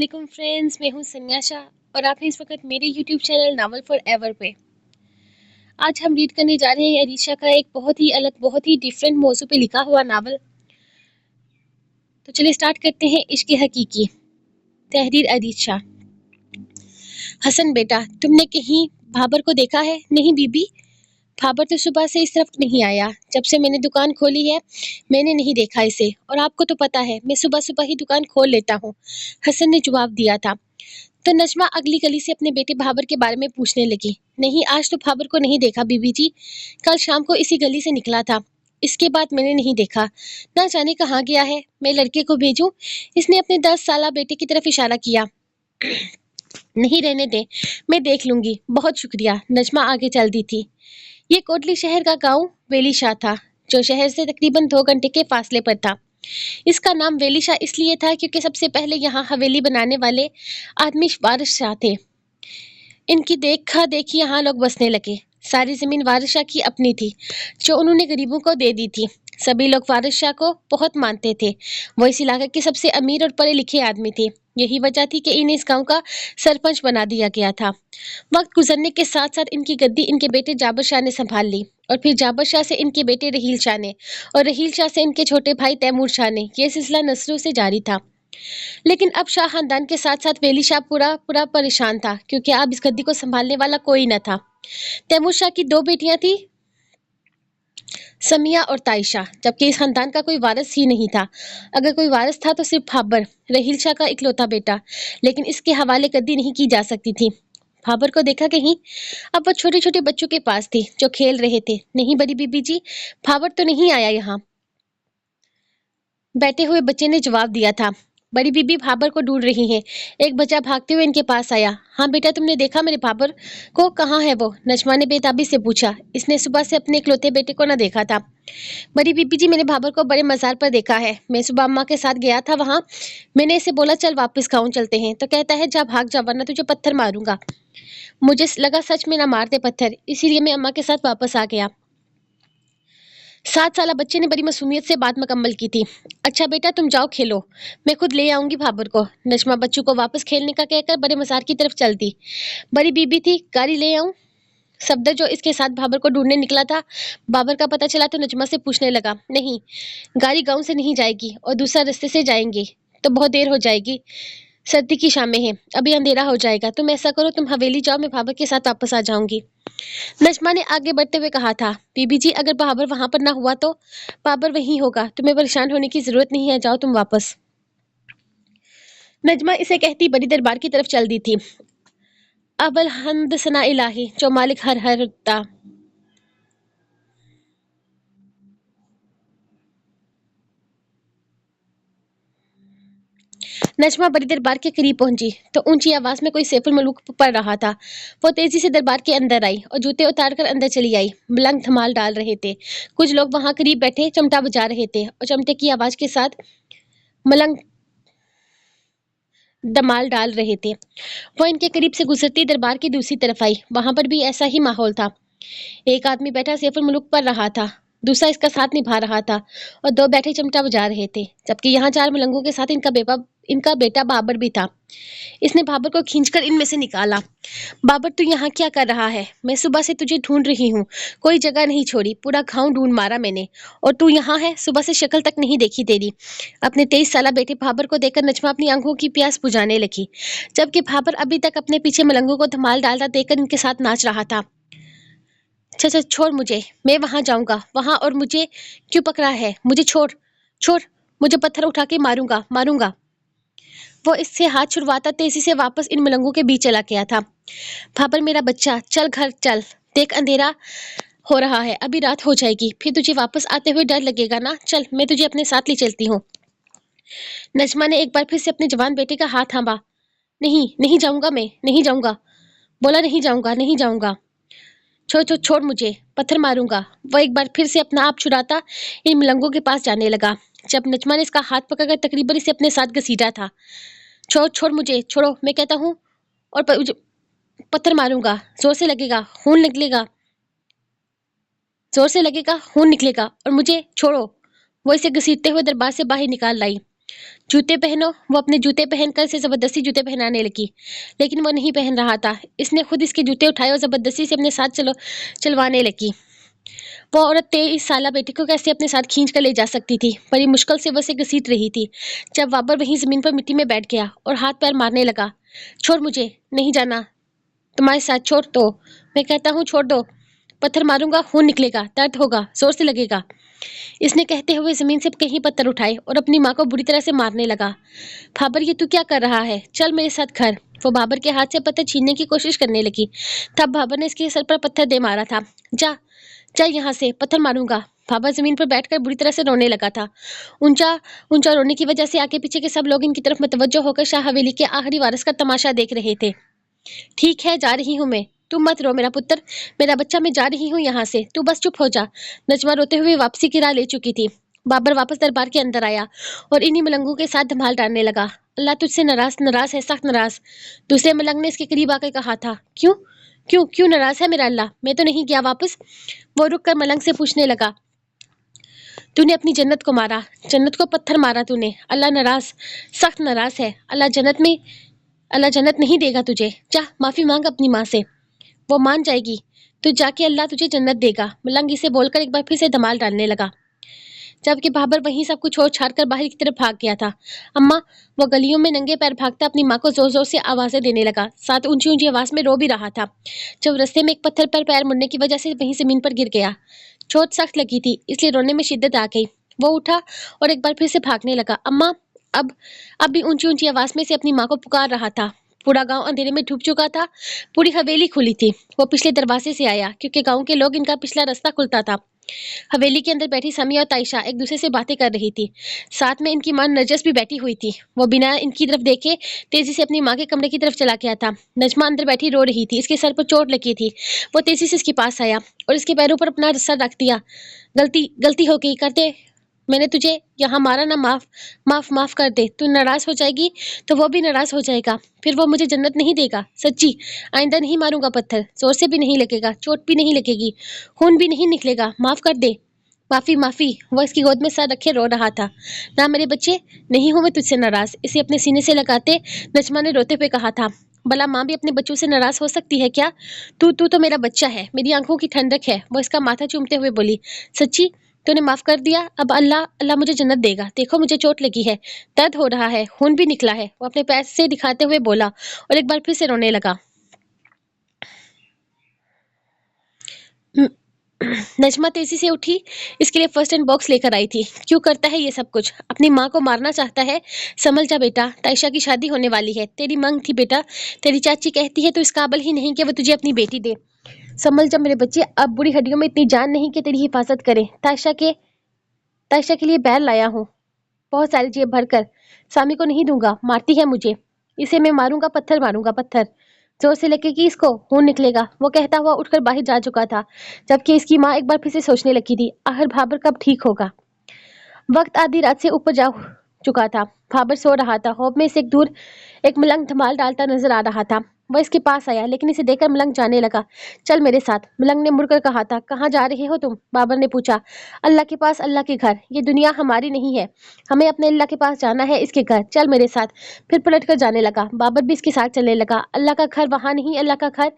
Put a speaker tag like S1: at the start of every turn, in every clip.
S1: वालेकुम फ्रेंड्स, मैं हूं सन्याशा और आप हैं इस वक्त मेरे YouTube channel novel for ever पे। आज हम रीड करने जा रहे हैं अरीशा का एक बहुत ही अलग, बहुत ही डिफरेंट मौजू पे लिखा हुआ नावल। तो चलिए स्टार्ट करते हैं। इश्क हकीकी, तहरीर अरीशा। हसन बेटा, तुमने कहीं भाबर को देखा है? नहीं बीबी, भाबर तो सुबह से इस तरफ नहीं आया। जब से मैंने दुकान खोली है मैंने नहीं देखा इसे, और आपको तो पता है मैं सुबह सुबह ही दुकान खोल लेता हूँ, हसन ने जवाब दिया था। तो नजमा अगली गली से अपने बेटे भाबर के बारे में पूछने लगी। नहीं, आज तो भाबर को नहीं देखा बीबी जी, कल शाम को इसी गली से निकला था, इसके बाद मैंने नहीं देखा। ना जाने कहाँ गया है, मैं लड़के को भेजूं? इसने अपने 10 साला बेटे की तरफ इशारा किया। नहीं, रहने दे, मैं देख लूंगी, बहुत शुक्रिया। नजमा आगे चल दी थी। ये कोटली शहर का गांव वेलीशाह था, जो शहर से तकरीबन 2 घंटे के फासले पर था। इसका नाम वेलीशाह इसलिए था क्योंकि सबसे पहले यहाँ हवेली बनाने वाले आदमी वारिस शाह थे। इनकी देखा देखी यहाँ लोग बसने लगे। सारी जमीन वारिस शाह की अपनी थी, जो उन्होंने गरीबों को दे दी थी। सभी लोग वारिस शाह को बहुत मानते थे। वो इस इलाके के सबसे अमीर और पढ़े लिखे आदमी थे। यही वजह थी कि इन्हें इस गांव का सरपंच बना दिया गया था। वक्त गुजरने के साथ साथ इनकी गद्दी इनके बेटे जाबर शाह ने संभाल ली, और फिर जाबर शाह से इनके बेटे रहील शाह ने, और रहील शाह से इनके छोटे भाई तैमूर शाह ने। यह सिलसिला नस्लों से जारी था। लेकिन अब शाह खानदान के साथ साथ वेली शाह पूरा पूरा परेशान था, क्योंकि अब इस गद्दी को संभालने वाला कोई न था। तैमूर शाह की 2 बेटियां थी, समिया और ताइशा, जबकि इस खानदान का कोई वारिस ही नहीं था। अगर कोई वारिस था तो सिर्फ भाबर, रहील शाह का इकलौता बेटा, लेकिन इसके हवाले गद्दी नहीं की जा सकती थी। भाबर को देखा कहीं? अब वो छोटे छोटे बच्चों के पास थी जो खेल रहे थे। नहीं बड़ी बीबी जी, भाबर तो नहीं आया यहाँ, बैठे हुए बच्चे ने जवाब दिया था। बड़ी बीबी भाबर को ढूंढ रही है। एक बच्चा भागते हुए इनके पास आया। हाँ बेटा, तुमने देखा मेरे भाबर को? कहाँ है वो? नजमा ने बेताबी से पूछा। इसने सुबह से अपने इकलौते बेटे को न देखा था। बड़ी बीबी जी, मैंने भाबर को बड़े मजार पर देखा है। मैं सुबह अम्मा के साथ गया था वहाँ। मैंने इसे बोला चल वापस गाँव चलते हैं, तो कहता है जा भाग जा, वरना तुझे पत्थर मारूंगा। मुझे लगा सच में ना मार दे पत्थर, इसीलिए मैं अम्मा के साथ वापस आ गया। 7 साला बच्चे ने बड़ी मासूमियत से बात मुकम्मल की थी। अच्छा बेटा, तुम जाओ खेलो, मैं खुद ले आऊंगी भाबर को। नजमा बच्चों को वापस खेलने का कहकर बड़े मजार की तरफ चल दी। बड़ी बीबी थी, गाड़ी ले आऊं? सफदर, जो इसके साथ भाबर को ढूंढने निकला था, बाबर का पता चला तो नजमा से पूछने लगा। नहीं, गाड़ी गांव से नहीं जाएगी और दूसरा रास्ते से जाएंगे तो बहुत देर हो जाएगी। सर्दी की शामें हैं, अभी अंधेरा हो जाएगा। तुम ऐसा करो, तुम हवेली जाओ, मैं भाबर के साथ वापस आ जाऊंगी। नजमा ने आगे बढ़ते हुए कहा था। बीबी जी, अगर बाबर वहां पर ना हुआ तो? बाबर वहीं होगा, तुम्हें परेशान होने की जरूरत नहीं है, जाओ तुम वापस। नजमा इसे कहती बड़ी दरबार की तरफ चल दी थी। अबल हम्द सना इलाही, जो मालिक हर हर ता। नजमा बड़ी दरबार के करीब पहुंची तो ऊंची आवाज में कोई सैफुल मलूक पढ़ रहा था। वो तेजी से दरबार के अंदर आई और जूते उतार कर अंदर चली आई। मलंग धमाल डाल रहे थे। कुछ लोग वहां करीब बैठे चमटा बजा रहे थे, और चमटे की आवाज के साथ मलंग धमाल डाल रहे थे। वो इनके करीब से गुजरती दरबार की दूसरी तरफ आई। वहां पर भी ऐसा ही माहौल था। एक आदमी बैठा सैफुल मुल्क पढ़ रहा था, दूसरा इसका साथ निभा रहा था, और 2 बैठे चमटा बजा रहे थे। जबकि यहाँ 4 मलंगों के साथ इनका बेटा बाबर भी था। इसने बाबर को खींचकर इनमें से निकाला। बाबर, तू यहाँ क्या कर रहा है? मैं सुबह से तुझे ढूंढ रही हूँ, कोई जगह नहीं छोड़ी, पूरा गांव ढूंढ मारा मैंने, और तू यहाँ है? सुबह से शक्ल तक नहीं देखी तेरी। अपने 23 साला बेटे बाबर को देखकर नजमा अपनी आंखों की प्यास बुझाने लगी, जबकि बाबर अभी तक अपने पीछे मलंगों को धमाल डालता देखकर इनके साथ नाच रहा था। अच्छा, छोड़ मुझे, मैं वहां जाऊंगा, वहां। और मुझे क्यों पकड़ा है? मुझे छोड़, छोड़, मुझे पत्थर उठा के मारूंगा, मारूंगा। वो इससे हाथ छुड़वाता तेजी से वापस इन मलंगों के बीच चला गया था। भाबर, मेरा बच्चा, चल घर चल, देख अंधेरा हो रहा है, अभी रात हो जाएगी, फिर तुझे वापस आते हुए डर लगेगा ना। चल, मैं तुझे अपने साथ ले चलती हूँ। नजमा ने एक बार फिर से अपने जवान बेटे का हाथ थामा। नहीं, नहीं जाऊंगा, मैं नहीं जाऊंगा, बोला नहीं जाऊंगा, नहीं जाऊंगा। छोड़ छोड़ छोड़ मुझे, पत्थर मारूंगा। वह एक बार फिर से अपना आप छुड़ाता इन मलंगों के पास जाने लगा, जब नजमा ने इसका हाथ पकड़कर तकरीबन इसे अपने साथ घसीटा था। छोड़ छोड़ मुझे, छोड़ो, मैं कहता हूँ, और पत्थर मारूंगा, जोर से लगेगा, खून निकलेगा, जोर से लगेगा, खून निकलेगा, और मुझे छोड़ो। वो इसे घसीटते हुए दरबार से बाहर निकाल लाई। जूते पहनो। वो अपने जूते पहनकर इसे जबरदस्ती जूते पहनाने लगी, लेकिन वो नहीं पहन रहा था। इसने खुद इसके जूते उठाए और जबरदस्ती से अपने साथ चलवाने लगी। वो औरत 23 साल बेटी को कैसे अपने साथ खींच कर ले जा सकती थी? बड़ी मुश्किल से वो उसे घसीट रही थी जब बाबर वहीं जमीन पर मिट्टी में बैठ गया और हाथ पैर मारने लगा। छोड़ मुझे, नहीं जाना तुम्हारे साथ, छोड़ दो, मैं कहता हूँ छोड़ दो। पत्थर मारूंगा, खून निकलेगा, दर्द होगा, जोर से लगेगा। इसने कहते हुए जमीन से कहीं पत्थर उठाए और अपनी माँ को बुरी तरह से मारने लगा। बाबर, ये तू क्या कर रहा है? चल मेरे साथ घर। वो बाबर के हाथ से पत्थर छीनने की कोशिश करने लगी। तब बाबर ने इसके सर पर पत्थर दे मारा था। जा जा यहाँ से, पत्थर मारूंगा। बाबर जमीन पर बैठकर बुरी तरह से रोने लगा था। ऊंचा ऊंचा रोने की वजह से आगे पीछे के सब लोग इनकी तरफ मुतवज्जो होकर शाह हवेली के आखिरी वारिस का तमाशा देख रहे थे। ठीक है, जा रही हूँ मैं, तुम मत रो मेरा पुत्र, मेरा बच्चा, मैं जा रही हूँ यहाँ से, तू बस चुप हो जा। नजमा रोते हुए वापसी की राह ले चुकी थी। बाबर वापस दरबार के अंदर आया और इन्हीं मलंगों के साथ धमाल डालने लगा। अल्लाह तुझसे नाराज है, सख्त नाराज। दूसरे मलंग ने इसके करीब आकर कहा था। क्यों क्यों क्यों नाराज है मेरा अल्लाह? मैं तो नहीं गया वापस। वो रुक कर मलंग से पूछने लगा, तूने अपनी जन्नत को मारा, जन्नत को पत्थर मारा तूने, अल्लाह नाराज, सख्त नाराज है। अल्लाह जन्नत नहीं देगा तुझे। जा माफी मांग अपनी माँ से, वो मान जाएगी, तो जाके अल्लाह तुझे जन्नत देगा। मलंग इसे बोलकर एक बार फिर से धमाल डालने लगा, जबकि बाबर वहीं सब कुछ छोड़ छाड़ कर बाहर की तरफ भाग गया था। अम्मा, वो गलियों में नंगे पैर भागता अपनी माँ को जोर जोर से आवाजें देने लगा, साथ ऊंची ऊंची आवाज में रो भी रहा था। जब रास्ते में एक पत्थर पर पैर मुड़ने की वजह से वहीं जमीन पर गिर गया। चोट सख्त लगी थी, इसलिए रोने में शिद्दत आ गई। वो उठा और एक बार फिर से भागने लगा। अम्मा, अब अब भी ऊंची ऊंची आवाज में से अपनी माँ को पुकार रहा था। पूरा गांव अंधेरे में डूब चुका था। पूरी हवेली खुली थी। वो पिछले दरवाजे से आया, क्योंकि गांव के लोग इनका पिछला रास्ता खुलता था। हवेली के अंदर बैठी समिया और ताइशा एक दूसरे से बातें कर रही थी। साथ में इनकी मां नरजस भी बैठी हुई थी। वो बिना इनकी तरफ देखे तेजी से अपनी माँ के कमरे की तरफ चला गया था। नजमा अंदर बैठी रो रही थी, इसके सर पर चोट लगी थी। वो तेजी से इसके पास आया और इसके पैरों पर अपना सर रख दिया। गलती गलती हो गई, करते मैंने तुझे यहाँ मारा ना, माफ माफ माफ कर दे। तू नाराज हो जाएगी तो वो भी नाराज हो जाएगा, फिर वो मुझे जन्नत नहीं देगा। सच्ची, आइंदा नहीं मारूंगा पत्थर, जोर से भी नहीं लगेगा, चोट भी नहीं लगेगी, खून भी नहीं निकलेगा, माफ कर दे। माफी माफी। वो इसकी गोद में सर रखे रो रहा था। ना मेरे बच्चे, नहीं हूं मैं तुझसे नाराज, इसे अपने सीने से लगाते नजमा ने रोते हुए कहा था। भला माँ भी अपने बच्चों से नाराज हो सकती है क्या? तू तू तो मेरा बच्चा है, मेरी आंखों की ठंडक है। वो इसका माथा चूमते हुए बोली, सच्ची तूने माफ कर दिया? अब अल्लाह अल्लाह मुझे जन्नत देगा। देखो मुझे चोट लगी है, दर्द हो रहा है, खून भी निकला है। वो अपने पैर से दिखाते हुए बोला और एक बार फिर से रोने लगा। नजमा तेजी से उठी, इसके लिए फर्स्ट एड बॉक्स लेकर आई थी। क्यों करता है ये सब कुछ? अपनी माँ को मारना चाहता है? संभल जा बेटा, ताइशा की शादी होने वाली है, तेरी मांग थी बेटा। तेरी चाची कहती है तो इस काबिल ही नहीं कि वो तुझे अपनी बेटी दे। संभल जा मेरे बच्चे, अब बुरी हड्डियों में इतनी जान नहीं कि तेरी हिफाजत करे। ताइशा के लिए बैल लाया हूँ, बहुत सारी जेब भरकर। सामी को नहीं दूंगा, मारती है मुझे। इसे मैं मारूंगा, पत्थर मारूंगा, पत्थर। जोर से लगेगी इसको, खून निकलेगा। वो कहता हुआ उठकर बाहर जा चुका था, जबकि इसकी माँ एक बार फिर से सोचने लगी थी, आखिर भाबर कब ठीक होगा। वक्त आधी रात से ऊपर जा चुका था। भाबर सो रहा था। हौब में से एक दूर एक मलंग धमाल डालता नजर आ रहा था। वह इसके पास आया, लेकिन इसे देखकर मलंग जाने लगा। चल मेरे साथ, मलंग ने मुड़कर कहा था। कहाँ जा रहे हो तुम? बाबर ने पूछा। अल्लाह के पास, अल्लाह के घर। ये दुनिया हमारी नहीं है, हमें अपने अल्लाह के पास जाना है, इसके घर। चल मेरे साथ। फिर पलट कर जाने लगा। बाबर भी इसके साथ चलने लगा। अल्लाह का घर वहाँ नहीं, अल्लाह का घर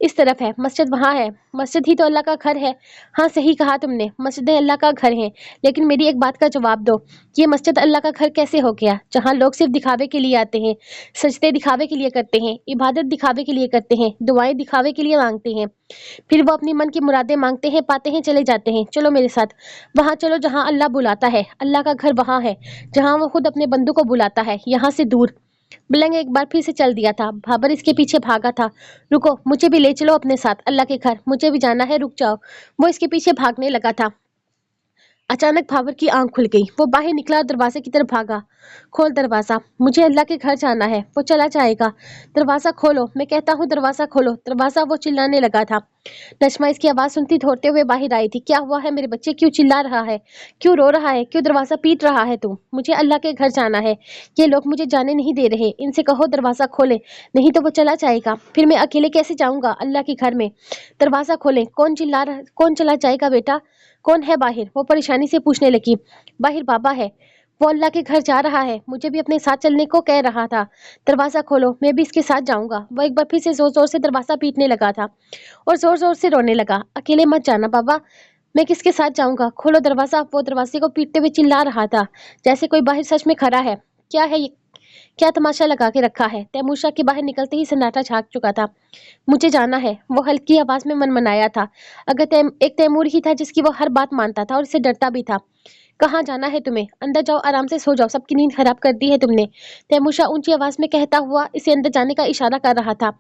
S1: इस तरफ है, मस्जिद वहाँ है। मस्जिद ही तो अल्लाह का घर है। हाँ सही कहा तुमने, मस्जिदें अल्लाह का घर है, लेकिन मेरी एक बात का जवाब दो, ये मस्जिद अल्लाह का घर कैसे हो गया, जहाँ लोग सिर्फ दिखावे के लिए आते हैं, सजदे दिखावे के लिए करते हैं, इबादत दिखावे के लिए करते हैं, दुआएं दिखावे के लिए मांगते हैं, फिर वो अपनी मन की मुरादें मांगते हैं, पाते हैं, चले जाते हैं। चलो मेरे साथ, वहाँ चलो जहाँ अल्लाह बुलाता है। अल्लाह का घर वहाँ है, जहाँ वो खुद अपने बंदों को बुलाता है, यहाँ से दूर। मलंग एक बार फिर से चल दिया था। भाबर इसके पीछे भागा था। रुको, मुझे भी ले चलो अपने साथ, अल्लाह के घर, मुझे भी जाना है, रुक जाओ। वो इसके पीछे भागने लगा था। अचानक भाबर की आंख खुल गई। वो बाहर निकला और दरवाजे की तरफ भागा। खोल दरवाजा, मुझे अल्लाह के घर जाना है। वो चला जाएगा। दरवाजा खोलो, मैं कहता हूँ, दरवाजा खोलो, दरवाजा। वो चिल्लाने लगा था। नजमा इसकी आवाज सुनती दौड़ते हुए बाहर आई थी। क्या हुआ है मेरे बच्चे? क्यों चिल्ला रहा है? क्यों रो रहा है? क्यों दरवाजा पीट रहा है तू? मुझे अल्लाह के घर जाना है। ये लोग मुझे जाने नहीं दे रहे, इनसे कहो दरवाजा खोले, नहीं तो वो चला जाएगा। फिर मैं अकेले कैसे जाऊंगा अल्लाह के घर में? दरवाजा खोले। कौन चला जाएगा बेटा? कौन है बाहर? वो परेशानी से पूछने लगी। बाहर बाबा है। वो अल्लाह के घर जा रहा है, मुझे भी अपने साथ चलने को कह रहा था। दरवाजा खोलो, मैं भी इसके साथ जाऊंगा। वो एक बार फिर से जोर जोर से दरवाजा पीटने लगा था और जोर जोर से रोने लगा। अकेले मत जाना बाबा, मैं किसके साथ जाऊंगा, खोलो दरवाजा। वो दरवाजे को पीटते हुए चिल्ला रहा था जैसे कोई बाहर सच में खड़ा है। क्या है ये, क्या तमाशा लगा के रखा है। तैमूर के बाहर निकलते ही सन्नाटा छा चुका था। मुझे जाना है, वो हल्की आवाज में मनमनाया था। अगर एक तैमूर ही था जिसकी वो हर बात मानता था और इससे डरता भी था। कहाँ जाना है तुम्हें, अंदर जाओ, आराम से सो जाओ, सबकी नींद खराब कर दी है तुमने। तैमूर ऊंची आवाज में कहता हुआ इसे अंदर जाने का इशारा कर रहा था।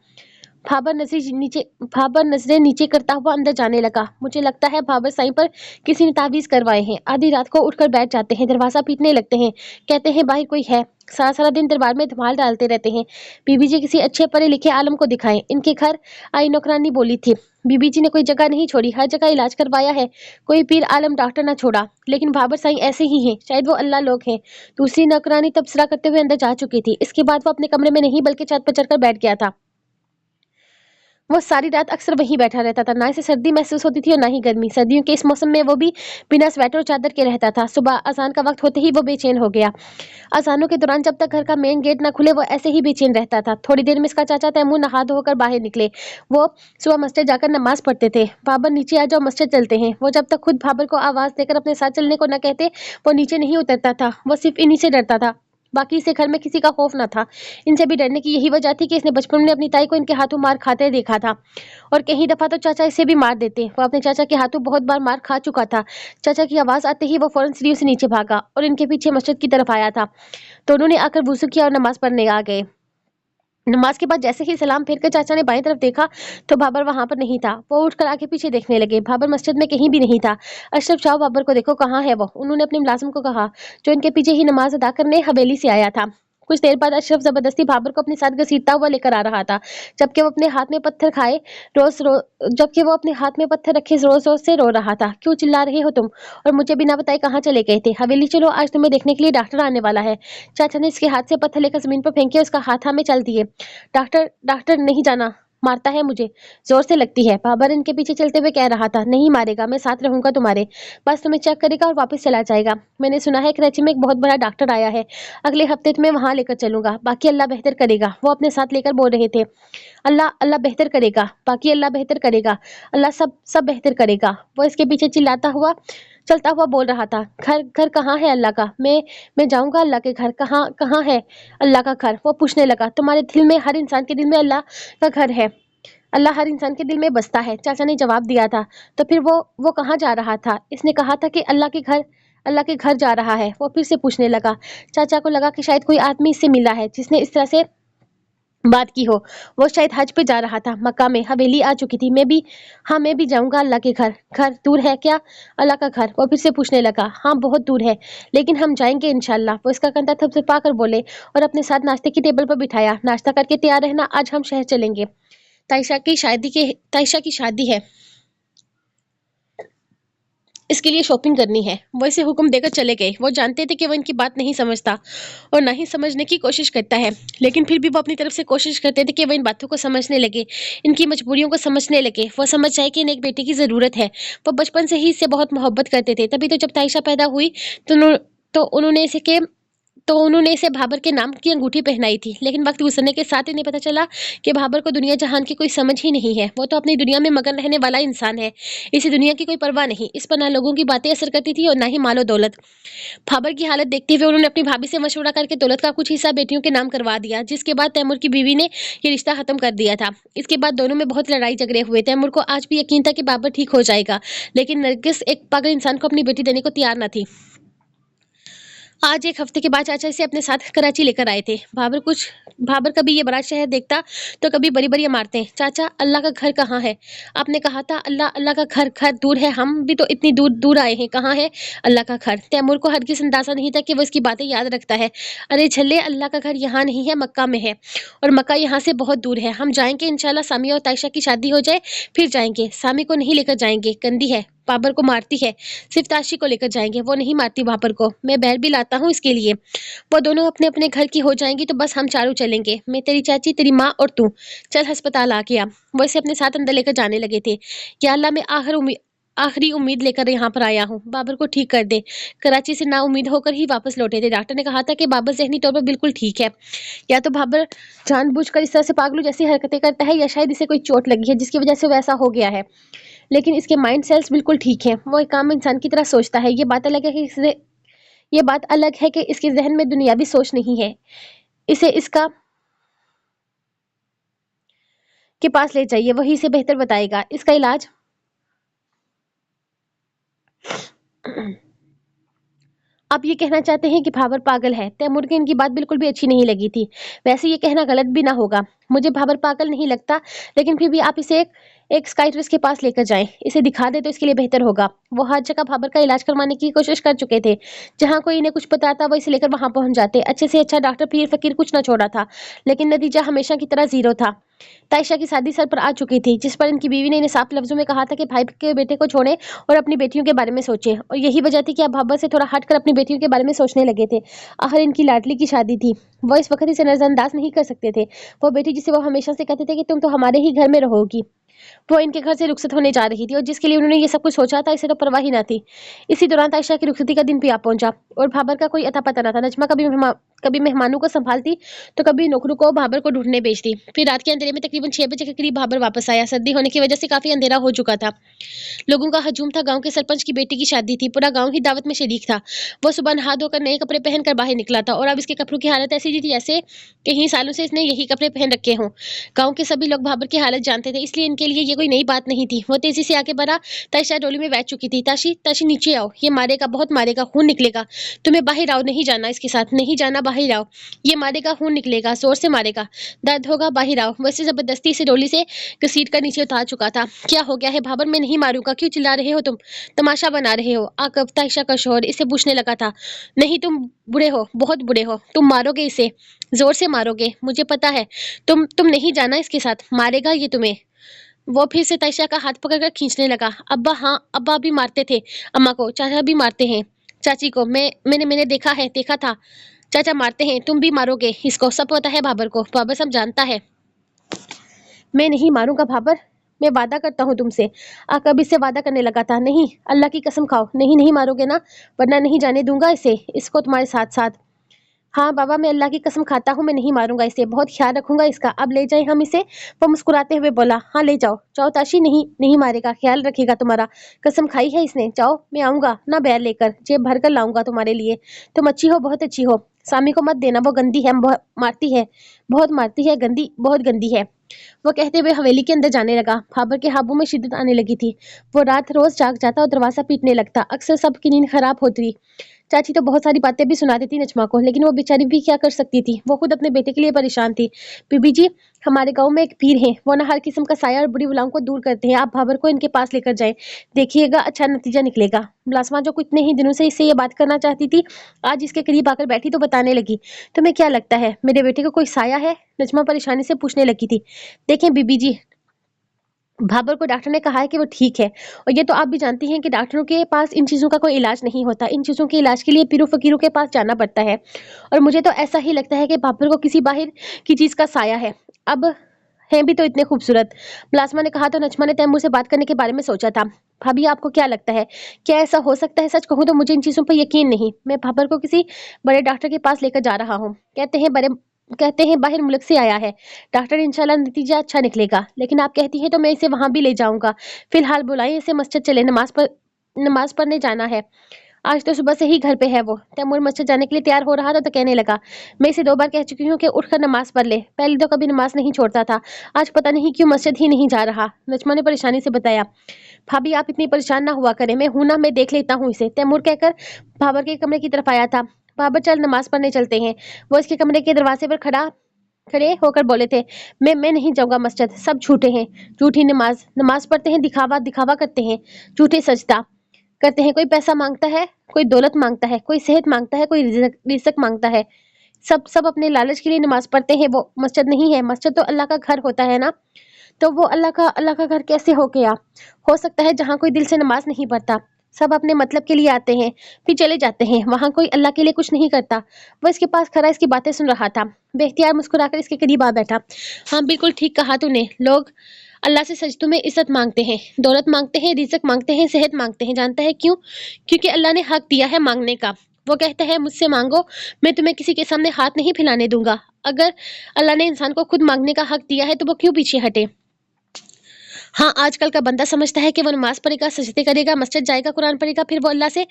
S1: भाबर नजरें नीचे करता हुआ अंदर जाने लगा। मुझे लगता है भाबर साईं पर किसी ने तावीज करवाए हैं। आधी रात को उठकर बैठ जाते हैं, दरवाजा पीटने लगते हैं, कहते हैं बाहर कोई है। सारा सारा दिन दरबार में धमाल डालते रहते हैं। बीबी जी किसी अच्छे पढ़े लिखे आलम को दिखाएं। इनके घर आई नौकरानी बोली थी। बीबी जी ने कोई जगह नहीं छोड़ी, हर जगह इलाज करवाया है, कोई पीर आलम डॉक्टर ना छोड़ा। लेकिन भाबर साईं ऐसे ही हैं, शायद वो अल्लाह लोग हैं। दूसरी नौकरानी तबसरा करते हुए अंदर जा चुकी थी। इसके बाद वो अपने कमरे में नहीं बल्कि छत पर चढ़कर बैठ गया था। वो सारी रात अक्सर वहीं बैठा रहता था। ना इसे सर्दी महसूस होती थी और ना ही गर्मी। सर्दियों के इस मौसम में वो भी बिना स्वेटर और चादर के रहता था। सुबह अजान का वक्त होते ही वो बेचैन हो गया। अजानों के दौरान जब तक घर का मेन गेट न खुले वो ऐसे ही बेचैन रहता था। थोड़ी देर में इसका चाचा तैमूर नहा धोकर बाहर निकले। वो सुबह मस्जिद जाकर नमाज पढ़ते थे। बाबर नीचे आ जाओ, मस्जिद चलते हैं। वो जब तक खुद बाबर को आवाज देकर अपने साथ चलने को न कहते वो नीचे नहीं उतरता था। वो सिर्फ इन्हीं से डरता था, बाकी इसे घर में किसी का खौफ न था। इनसे भी डरने की यही वजह थी कि इसने बचपन में अपनी ताई को इनके हाथों मार खाते देखा था और कई दफा तो चाचा इसे भी मार देते। वो अपने चाचा के हाथों बहुत बार मार खा चुका था। चाचा की आवाज आते ही वो फौरन सीढ़ियों से नीचे भागा और इनके पीछे मस्जिद की तरफ आया था। दोनों ने आकर वुजू किया और नमाज पढ़ने आ गए। नमाज के बाद जैसे ही सलाम फेर कर चाचा ने बाईं तरफ देखा तो बाबर वहां पर नहीं था। वो उठकर आगे पीछे देखने लगे। बाबर मस्जिद में कहीं भी नहीं था। अशरफ जाओ बाबर को देखो, कहाँ है वो, उन्होंने अपने मुलाजिम को कहा जो इनके पीछे ही नमाज अदा करने हवेली से आया था। कुछ देर बाद अशरफ जबरदस्ती बाबर को अपने साथ घसीटता हुआ लेकर आ रहा था, जबकि वो अपने हाथ में पत्थर खाए जबकि वो अपने हाथ में पत्थर रखे रोज रोज से रो रहा था। क्यों चिल्ला रहे हो तुम, और मुझे बिना बताए कहाँ चले गए थे। हवेली चलो, आज तुम्हें देखने के लिए डॉक्टर आने वाला है। चाचा ने इसके हाथ से पत्थर लेकर जमीन पर फेंके, उसका हाथ हमें चल दिए। डॉक्टर डॉक्टर नहीं जाना, मारता है मुझे, जोर से लगती है। बाबर इनके पीछे चलते हुए कह रहा था नहीं मारेगा, मैं साथ रहूंगा तुम्हारे, बस तुम्हें चेक करेगा और वापस चला जाएगा। मैंने सुना है कराची में एक बहुत बड़ा डॉक्टर आया है, अगले हफ्ते तुम्हें वहां लेकर चलूंगा, बाकी अल्लाह बेहतर करेगा। वो अपने साथ लेकर बोल रहे थे अल्लाह अल्लाह बेहतर करेगा, बाकी अल्लाह बेहतर करेगा, अल्लाह सब सब बेहतर करेगा। वो इसके पीछे चिल्लाता हुआ चलता हुआ बोल रहा था घर घर कहाँ है अल्लाह का, मैं जाऊंगा अल्लाह के घर, कहाँ कहाँ है अल्लाह का घर। वो पूछने लगा तुम्हारे दिल में, हर इंसान के दिल में अल्लाह का घर है, अल्लाह हर इंसान के दिल में बसता है। चाचा ने जवाब दिया था। तो फिर वो कहाँ जा रहा था। इसने कहा था कि अल्लाह के घर जा रहा है। वो फिर से पूछने लगा। चाचा को लगा कि शायद कोई आदमी इससे मिला है जिसने इस तरह से बात की हो। वो शायद हज पे जा रहा था। मक्का में हवेली आ चुकी थी। मैं भी जाऊंगा अल्लाह के घर। घर दूर है क्या अल्लाह का घर। वो फिर से पूछने लगा। हाँ बहुत दूर है, लेकिन हम जाएंगे इंशाल्लाह। वो इसका कंधा थपथपा कर बोले और अपने साथ नाश्ते की टेबल पर बिठाया। नाश्ता करके तैयार रहना, आज हम शहर चलेंगे, तायशा की शादी है, इसके लिए शॉपिंग करनी है। वो इसे हुक्म देकर चले गए। वो जानते थे कि वो इनकी बात नहीं समझता और ना ही समझने की कोशिश करता है, लेकिन फिर भी वो अपनी तरफ से कोशिश करते थे कि वो इन बातों को समझने लगे, इनकी मजबूरियों को समझने लगे। वो समझ जाए कि इन्हें एक बेटे की जरूरत है। वो बचपन से ही इससे बहुत मोहब्बत करते थे। तभी तो जब तायशा पैदा हुई तो तो उन्होंने इसे के तो उन्होंने इसे भाबर के नाम की अंगूठी पहनाई थी। लेकिन वक्त गुजरने के साथ इन्हें पता चला कि भाबर को दुनिया जहान की कोई समझ ही नहीं है। वो तो अपनी दुनिया में मगन रहने वाला इंसान है, इसे दुनिया की कोई परवाह नहीं। इस पर ना लोगों की बातें असर करती थी और ना ही मालो दौलत। भाबर की हालत देखते हुए उन्होंने अपनी भाभी से मशवरा करके दौलत का कुछ हिस्सा बेटियों के नाम करवा दिया, जिसके बाद तैमूर की बीवी ने ये रिश्ता खत्म कर दिया था। इसके बाद दोनों में बहुत लड़ाई झगड़े हुए। तैमूर को आज भी यकीन था कि बाबर ठीक हो जाएगा, लेकिन नरगिस एक पागल इंसान को अपनी बेटी देने को तैयार न थी। आज एक हफ्ते के बाद चाचा इसे अपने साथ कराची लेकर आए थे। भाबर कभी ये बड़ा शहर देखता तो कभी बड़ी बड़ी इमारतें। चाचा अल्लाह का घर कहाँ है, आपने कहा था अल्लाह अल्लाह का घर, घर दूर है, हम भी तो इतनी दूर दूर आए हैं, कहाँ है अल्लाह का घर। तैमूर को हरगिज़ अंदाजा नहीं था कि वो इसकी बातें याद रखता है। अरे झल्ले, अल्लाह का घर यहाँ नहीं है, मक्का में है, और मक्का यहाँ से बहुत दूर है। हम जाएंगे इंशाल्लाह, सामी और तायशा की शादी हो जाए फिर जाएंगे। सामी को नहीं लेकर जाएंगे, गंदी है, बाबर को मारती है। सिर्फ ताशी को लेकर जाएंगे, वो नहीं मारती बाबर को। मैं बैर भी लाता हूँ इसके लिए। वो दोनों अपने अपने घर की हो जाएंगी तो बस हम चारों चलेंगे, मैं, तेरी चाची, तेरी माँ और तू। चल अस्पताल आ गया। वो इसे अपने साथ अंदर लेकर जाने लगे थे। या अल्लाह, मैं आखिरी उम्मीद लेकर यहाँ पर आया हूँ, बाबर को ठीक कर दे। कराची से ना उम्मीद होकर ही वापस लौटे थे। डॉक्टर ने कहा था कि बाबर ज़हनी तौर पर बिल्कुल ठीक है। या तो बाबर जानबूझकर इस तरह से पागलों जैसी हरकतें करता है, या शायद इसे कोई चोट लगी है जिसकी वजह से वैसा हो गया है। लेकिन इसके माइंड सेल्स बिल्कुल ठीक है, वो एक आम इंसान की तरह सोचता है। ये बात अलग है कि इसके जहन में दुनियावी सोच नहीं है। इसे इसका के पास ले जाइए, वही इसे बेहतर बताएगा। इसका इलाज आप ये कहना चाहते हैं कि भाबर पागल है? तैमूर की इनकी बात बिल्कुल भी अच्छी नहीं लगी थी। वैसे ये कहना गलत भी ना होगा, मुझे भाबर पागल नहीं लगता, लेकिन फिर भी आप इसे एक साइकियाट्रिस्ट के पास लेकर जाएं, इसे दिखा दे तो इसके लिए बेहतर होगा। वो हर जगह भाबर का इलाज करवाने की कोशिश कर चुके थे। जहां कोई इन्हें कुछ बताता वो इसे लेकर वहां पहुंच जाते। अच्छे से अच्छा डॉक्टर पीर फकीर कुछ ना छोड़ा था, लेकिन नतीजा हमेशा की तरह जीरो था। तायशा की शादी सर पर आ चुकी थी, जिस पर इनकी बीवी ने इन्हें साफ लफ्जों में कहा था कि भाई के बेटे को छोड़े और अपनी बेटियों के बारे में सोचे। और यही वजह थी कि आप भाबर से थोड़ा हटकर अपनी बेटियों के बारे में सोचने लगे थे। आखिर इनकी लाडली की शादी थी, वो इस वक्त इसे नजरअंदाज नहीं कर सकते थे। वो बेटी जिसे वो हमेशा से कहते थे कि तुम तो हमारे ही घर में रहोगी, वो इनके घर से रुखसत होने जा रही थी, और जिसके लिए उन्होंने ये सब कुछ सोचा था, इसे तो परवाह ही ना थी। इसी दौरान तायशा की रुखसती का दिन भी आ पहुंचा, और भाबर का कोई अता पता न था। नजमा कभी मेहमानों को संभालती, तो कभी नौकरों को भाबर को ढूंढने भेजती। फिर रात के अंधेरे में तकरीबन 6 बजे के करीब भाबर वापस आया। सर्दी होने की वजह से काफी अंधेरा हो चुका था। लोगों का हजूम था। गांव के सरपंच की बेटी की शादी थी, पूरा गांव ही दावत में शरीक था। वो सुबह नहा धोकर नए कपड़े पहनकर बाहर निकला था, और अब इसके कपड़ों की हालत ऐसी थी जैसे कई सालों से इसने यही कपड़े पहन रखे हों। गांव के सभी लोग भाबर की हालत जानते थे, इसलिए इनके लिए ये कोई नई बात नहीं थी। वो तेजी से आगे बढ़ा। तायशा डोली में बैठ चुकी थी। ताशी ताशी नीचे आओ, ये मारेगा, बहुत मारेगा, खून निकलेगा। तुम्हें बाहर आओ, नहीं जाना इसके साथ, नहीं जाना, बाहर आओ, ये मारेगा, खून निकलेगा, जोर से मारेगा, दर्द होगा, बाहर आओ। वैसे जबरदस्ती से डोली से घसीट कर नीचे उतार चुका था। क्या हो गया है भाबर? मैं नहीं मारूंगा, क्यों चिल्ला रहे हो तुम? तमाशा बना रहे हो? आकब तायशा का शोहर इसे पूछने लगा था। नहीं, तुम बुरे हो, बहुत बुरे हो, तुम मारोगे इसे, जोर से मारोगे, मुझे पता है। तुम नहीं जाना इसके साथ, मारेगा ये तुम्हें। वो फिर से तायशा का हाथ पकड़कर खींचने लगा। अब्बा, हाँ अब्बा भी मारते थे अम्मा को, चाचा भी मारते हैं चाची को, मैंने देखा था, चाचा मारते हैं, तुम भी मारोगे इसको, सब पता है भाबर को, भाबर सब जानता है। मैं नहीं मारूंगा भाबर, मैं वादा करता हूँ तुमसे। आकब इससे वादा करने लगा था। नहीं, अल्लाह की कसम खाओ, नहीं मारोगे ना, वरना नहीं जाने दूंगा इसको तुम्हारे साथ साथ। हाँ बाबा, मैं अल्लाह की कसम खाता हूँ, मैं नहीं मारूंगा इसे, बहुत ख्याल रखूंगा इसका। अब ले जाए हम इसे? वो मुस्कुराते हुए बोला। हाँ ले जाओ, जाओ ताशी, नहीं मारेगा, ख्याल रखेगा तुम्हारा, कसम खाई है इसने। जाओ, मैं आऊंगा ना बैर लेकर, जेब भर कर लाऊंगा तुम्हारे लिए। तुम अच्छी हो, बहुत अच्छी हो। सामी को मत देना, वो गंदी है, मारती है, बहुत मारती है, गंदी, बहुत गंदी है। वो कहते हुए हवेली के अंदर जाने लगा। भाबर के हाबों में शिद्दत आने लगी थी। वो रात रोज जाग जाता और दरवाजा पीटने लगता। अक्सर सबकी नींद खराब होती। चाची तो बहुत सारी बातें भी सुनाती थी नजमा को, लेकिन वो बेचारी भी क्या कर सकती थी। वो खुद अपने बेटे के लिए परेशान थी। बीबी जी, हमारे गांव में एक पीर है, वो ना हर किस्म का साया और बुरी बुलाओं को दूर करते हैं। आप भाबर को इनके पास लेकर जाएं, देखिएगा अच्छा नतीजा निकलेगा। मुलाजमा जो कितने ही दिनों से इससे ये बात करना चाहती थी, आज इसके करीब आकर बैठी तो बताने लगी। तुम्हें क्या लगता है, मेरे बेटे को कोई साया है? नजमा परेशानी से पूछने लगी थी। देखें बीबी जी, भाबर को डॉक्टर ने कहा है कि वो ठीक है, और ये तो आप भी जानती हैं कि डॉक्टरों के पास इन चीज़ों का कोई इलाज नहीं होता। इन चीज़ों के इलाज के लिए पीरों फकीरों के पास जाना पड़ता है, और मुझे तो ऐसा ही लगता है कि भाबर को किसी बाहर की चीज़ का साया है। अब हैं भी तो इतने खूबसूरत। मुलाजमा ने कहा तो नजमा ने तैमूर से बात करने के बारे में सोचा था। भाभी, आपको क्या लगता है, क्या ऐसा हो सकता है? सच कहूँ तो मुझे इन चीज़ों पर यकीन नहीं। मैं भाबर को किसी बड़े डॉक्टर के पास लेकर जा रहा हूँ। कहते हैं बाहर मुल्क से आया है। डॉक्टर इंशाल्लाह नतीजा अच्छा निकलेगा। लेकिन आप कहती हैं तो मैं इसे वहां भी ले जाऊंगा। फिलहाल बुलाइए इसे, मस्जिद चले, नमाज पढ़ने जाना है। आज तो सुबह से ही घर पे है वो। तैमूर मस्जिद जाने के लिए तैयार हो रहा था तो कहने लगा, मैं इसे 2 बार कह चुकी हूँ कि उठकर नमाज पढ़ ले। पहले तो कभी नमाज नहीं छोड़ता था, आज पता नहीं क्यों मस्जिद ही नहीं जा रहा। नजमा ने परेशानी से बताया। भाभी, आप इतनी परेशान ना हुआ करें, मैं हूं ना, मैं देख लेता हूँ इसे। तैमूर कहकर भाबर के कमरे की तरफ आया था। बाबर, चल नमाज पढ़ने चलते हैं। वो इसके कमरे के दरवाजे पर खड़े होकर बोले थे। मैं नहीं जाऊंगा मस्जिद, सब झूठे हैं, झूठी नमाज पढ़ते हैं, दिखावा दिखावा करते हैं, झूठे सजदा करते हैं। कोई पैसा मांगता है, कोई दौलत मांगता है, कोई सेहत मांगता है, कोई रिज़्क मांगता है। सब अपने लालच के लिए नमाज पढ़ते हैं। वो मस्जिद नहीं है, मस्जिद तो अल्लाह का घर होता है ना। तो वो अल्लाह का घर कैसे हो गया? हो सकता है जहाँ कोई दिल से नमाज नहीं पढ़ता, सब अपने मतलब के लिए आते हैं फिर चले जाते हैं, वहां कोई अल्लाह के लिए कुछ नहीं करता। वो इसके पास खड़ा इसकी बातें सुन रहा था। बेख्तियार मुस्कुराकर इसके करीब आ बैठा। हाँ बिल्कुल ठीक कहा तूने, लोग اللہ سے سجدوں میں عزت مانگتے ہیں، دولت مانگتے ہیں، رزق مانگتے ہیں، صحت مانگتے ہیں. جانتا ہے کیوں؟ کیونکہ اللہ نے حق دیا ہے مانگنے کا. وہ کہتا ہے مجھ سے مانگو، میں تمہیں کسی کے سامنے ہاتھ نہیں پھیلانے دوں گا. اگر اللہ نے انسان کو خود مانگنے کا حق دیا ہے تو وہ کیوں پیچھے ہٹے؟ ہاں، آج کل کا بندہ سمجھتا ہے کہ وہ نماز پڑھے گا، سجدے کرے گا، مسجد جائے گا، قرآن پڑھے گا، پھر وہ اللہ سے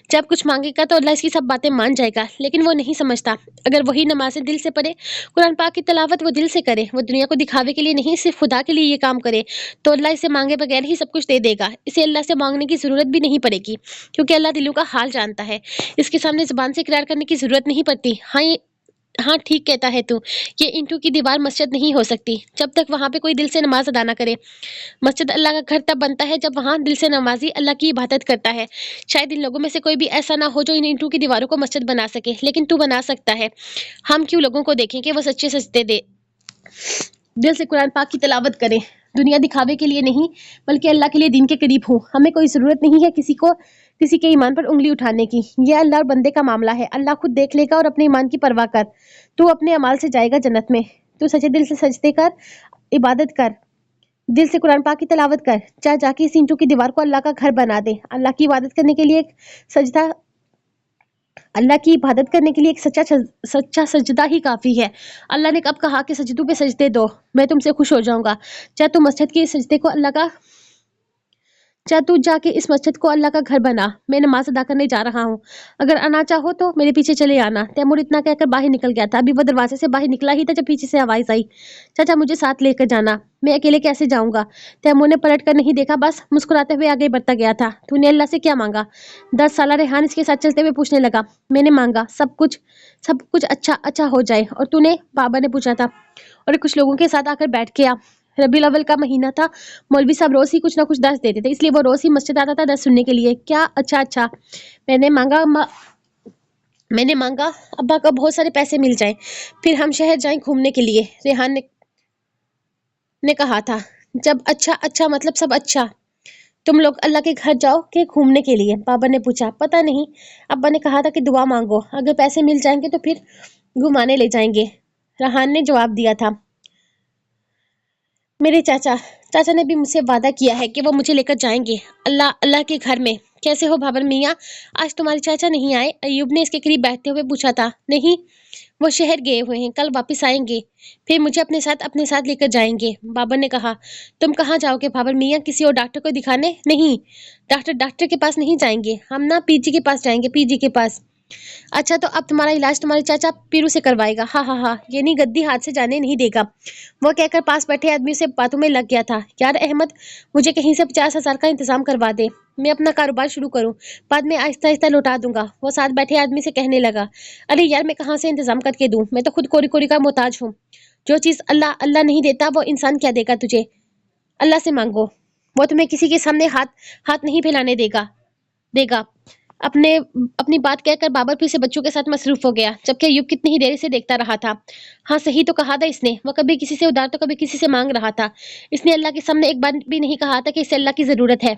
S1: جب کچھ مانگے گا تو اللہ اس کی سب باتیں مان جائے گا. لیکن وہ نہیں سمجھتا، اگر وہی نمازیں دل سے پڑھے، قرآن پاک کی تلاوت وہ دل سے کرے، وہ دنیا کو دکھاوے کے لیے نہیں صرف خدا کے لیے یہ کام کرے، تو اللہ اسے مانگے بغیر ہی سب کچھ دے دے گا. اسے اللہ سے مانگنے کی ضرورت بھی نہیں پڑے گی، کیونکہ اللہ دلوں کا حال جانتا ہے. اس کے سامنے زبان سے اقرار کرنے کی ضرورت نہیں پڑتی. ہاں ٹھیک کہتا ہے تو، یہ اینٹوں کی دیوار مسجد نہیں ہو سکتی جب تک وہاں پہ کوئی دل سے نماز ادا نہ کرے. مسجد اللہ کا گھر تب بنتا ہے جب وہاں دل سے نمازی اللہ کی عبادت کرتا ہے. شاید ان لوگوں میں سے کوئی بھی ایسا نہ ہو جو ان اینٹوں کی دیواروں کو مسجد بنا سکے، لیکن تو بنا سکتا ہے. ہم کیوں لوگوں کو دیکھیں کہ وہ سچے سجدے دے، دل سے قرآن پاک کی تلاوت کریں، دنیا دکھاوے کے لیے نہیں بلکہ اللہ کے لیے دین کے قریب ہوں. ہمیں کوئی ضرورت نہیں ہے کسی کے ایمان پر انگلی اٹھانے کی. یہ اللہ اور بندے کا معاملہ ہے. اللہ خود دیکھ لے گا، اور اپنے ایمان کی پرواہ کر. تو اپنے اعمال سے جائے گا جنت میں. تو سچے دل سے سجدے کر، عبادت کر، دل سے قرآن پاک کی تلاوت کر. جا کے اس اینٹوں کی دیوار کو اللہ کا گھر بنا دے. اللہ کی عبادت کرنے کے لیے ایک سچا سجدہ ہی کافی ہے. اللہ نے کب کہا کہ سجدوں پہ سجدے دو، میں تم سے خوش ہو جاؤں گا؟ تو مسجد کے سجدے کو تو جا کے اس مسجد کو اللہ کا گھر بنا. میں نماز ادا کرنے جا رہا ہوں، اگر آنا چاہو تو میرے پیچھے چلے آنا. تیمور اتنا کہہ کر باہر نکل گیا تھا. ابھی وہ دروازے سے باہر نکلا ہی تھا جب پیچھے سے آواز آئی، چاچا مجھے ساتھ لے کر جانا. میں اکیلے کیسے جاؤں گا؟ تیمور نے پلٹ کر نہیں دیکھا، بس مسکراتے ہوئے آگے بڑھتا گیا تھا. تو نے اللہ سے کیا مانگا؟ 10 سالہ ریحان اس کے ساتھ چلتے ہوئے پوچھنے لگا. میں نے مانگا سب کچھ اچھا ہو جائے. اور تو نے؟ بابا نے پوچھا تھا، اور کچھ لوگوں کے ساتھ آ کر بیٹھ گیا. ربیع الاول کا مہینہ تھا. مولوی صاحب روز ہی کچھ نہ کچھ درس دیتے تھے، اس لیے وہ روز ہی مسجد آتا تھا درس سننے کے لیے. کیا اچھا. میں نے مانگا ابا کو بہت سارے پیسے مل جائیں، پھر ہم شہر جائیں گھومنے کے لیے. ریحان نے کہا تھا. جب اچھا مطلب سب اچھا. تم لوگ اللہ کے گھر جاؤ کہ گھومنے کے لیے؟ بابا نے پوچھا. پتہ نہیں، ابا نے کہا تھا کہ دعا مانگو، اگر پیسے مل جائیں گے تو پھر گھمانے لے جائیں گے. ریحان نے جواب دیا تھا. میرے چاچا نے بھی مجھ سے وعدہ کیا ہے کہ وہ مجھے لے کر جائیں گے اللہ کے گھر میں. کیسے ہو بابر میاں، آج تمہارے چاچا نہیں آئے؟ ایوب نے اس کے قریب بیٹھتے ہوئے پوچھا تھا. نہیں، وہ شہر گئے ہوئے ہیں، کل واپس آئیں گے، پھر مجھے اپنے ساتھ لے کر جائیں گے. بابر نے کہا. تم کہاں جاؤ گے بابر میاں؟ کسی اور ڈاکٹر کو دکھانے؟ نہیں، ڈاکٹر کے پاس نہیں جائیں گے ہم، نا پی جی کے پاس جائیں گے. پی جی کے پاس؟ اچھا، تو اب تمہارا علاج تمہارے چاچا پیرو سے کروائے گا؟ ہاں، یعنی گدی ہاتھ سے جانے نہیں دے گا. وہ کہہ کر پاس بیٹھے آدمی سے باتوں میں لگ گیا تھا. یار احمد، مجھے کہیں سے 50,000 کا انتظام کروا دے، میں اپنا کاروبار شروع کروں، بعد میں آہستہ لوٹا دوں گا. وہ ساتھ بیٹھے آدمی سے کہنے لگا. ارے یار، میں کہاں سے انتظام کر کے دوں؟ میں تو خود کوری کا محتاج ہوں. جو چیز اللہ نہیں دیتا وہ انسان کیا دے گا تجھے؟ اللہ سے مانگو، وہ تمہیں کسی کے سامنے ہاتھ نہیں پھیلانے دے گا. اپنی بات کہہ کر بابر پھر سے بچوں کے ساتھ مصروف ہو گیا، جبکہ ایوب کتنی ہی دیر سے دیکھتا رہا تھا. ہاں صحیح تو کہا تھا اس نے، وہ کبھی کسی سے ادھار تو کبھی کسی سے مانگ رہا تھا. اس نے اللہ کے سامنے ایک بار بھی نہیں کہا تھا کہ اسے اللہ کی ضرورت ہے.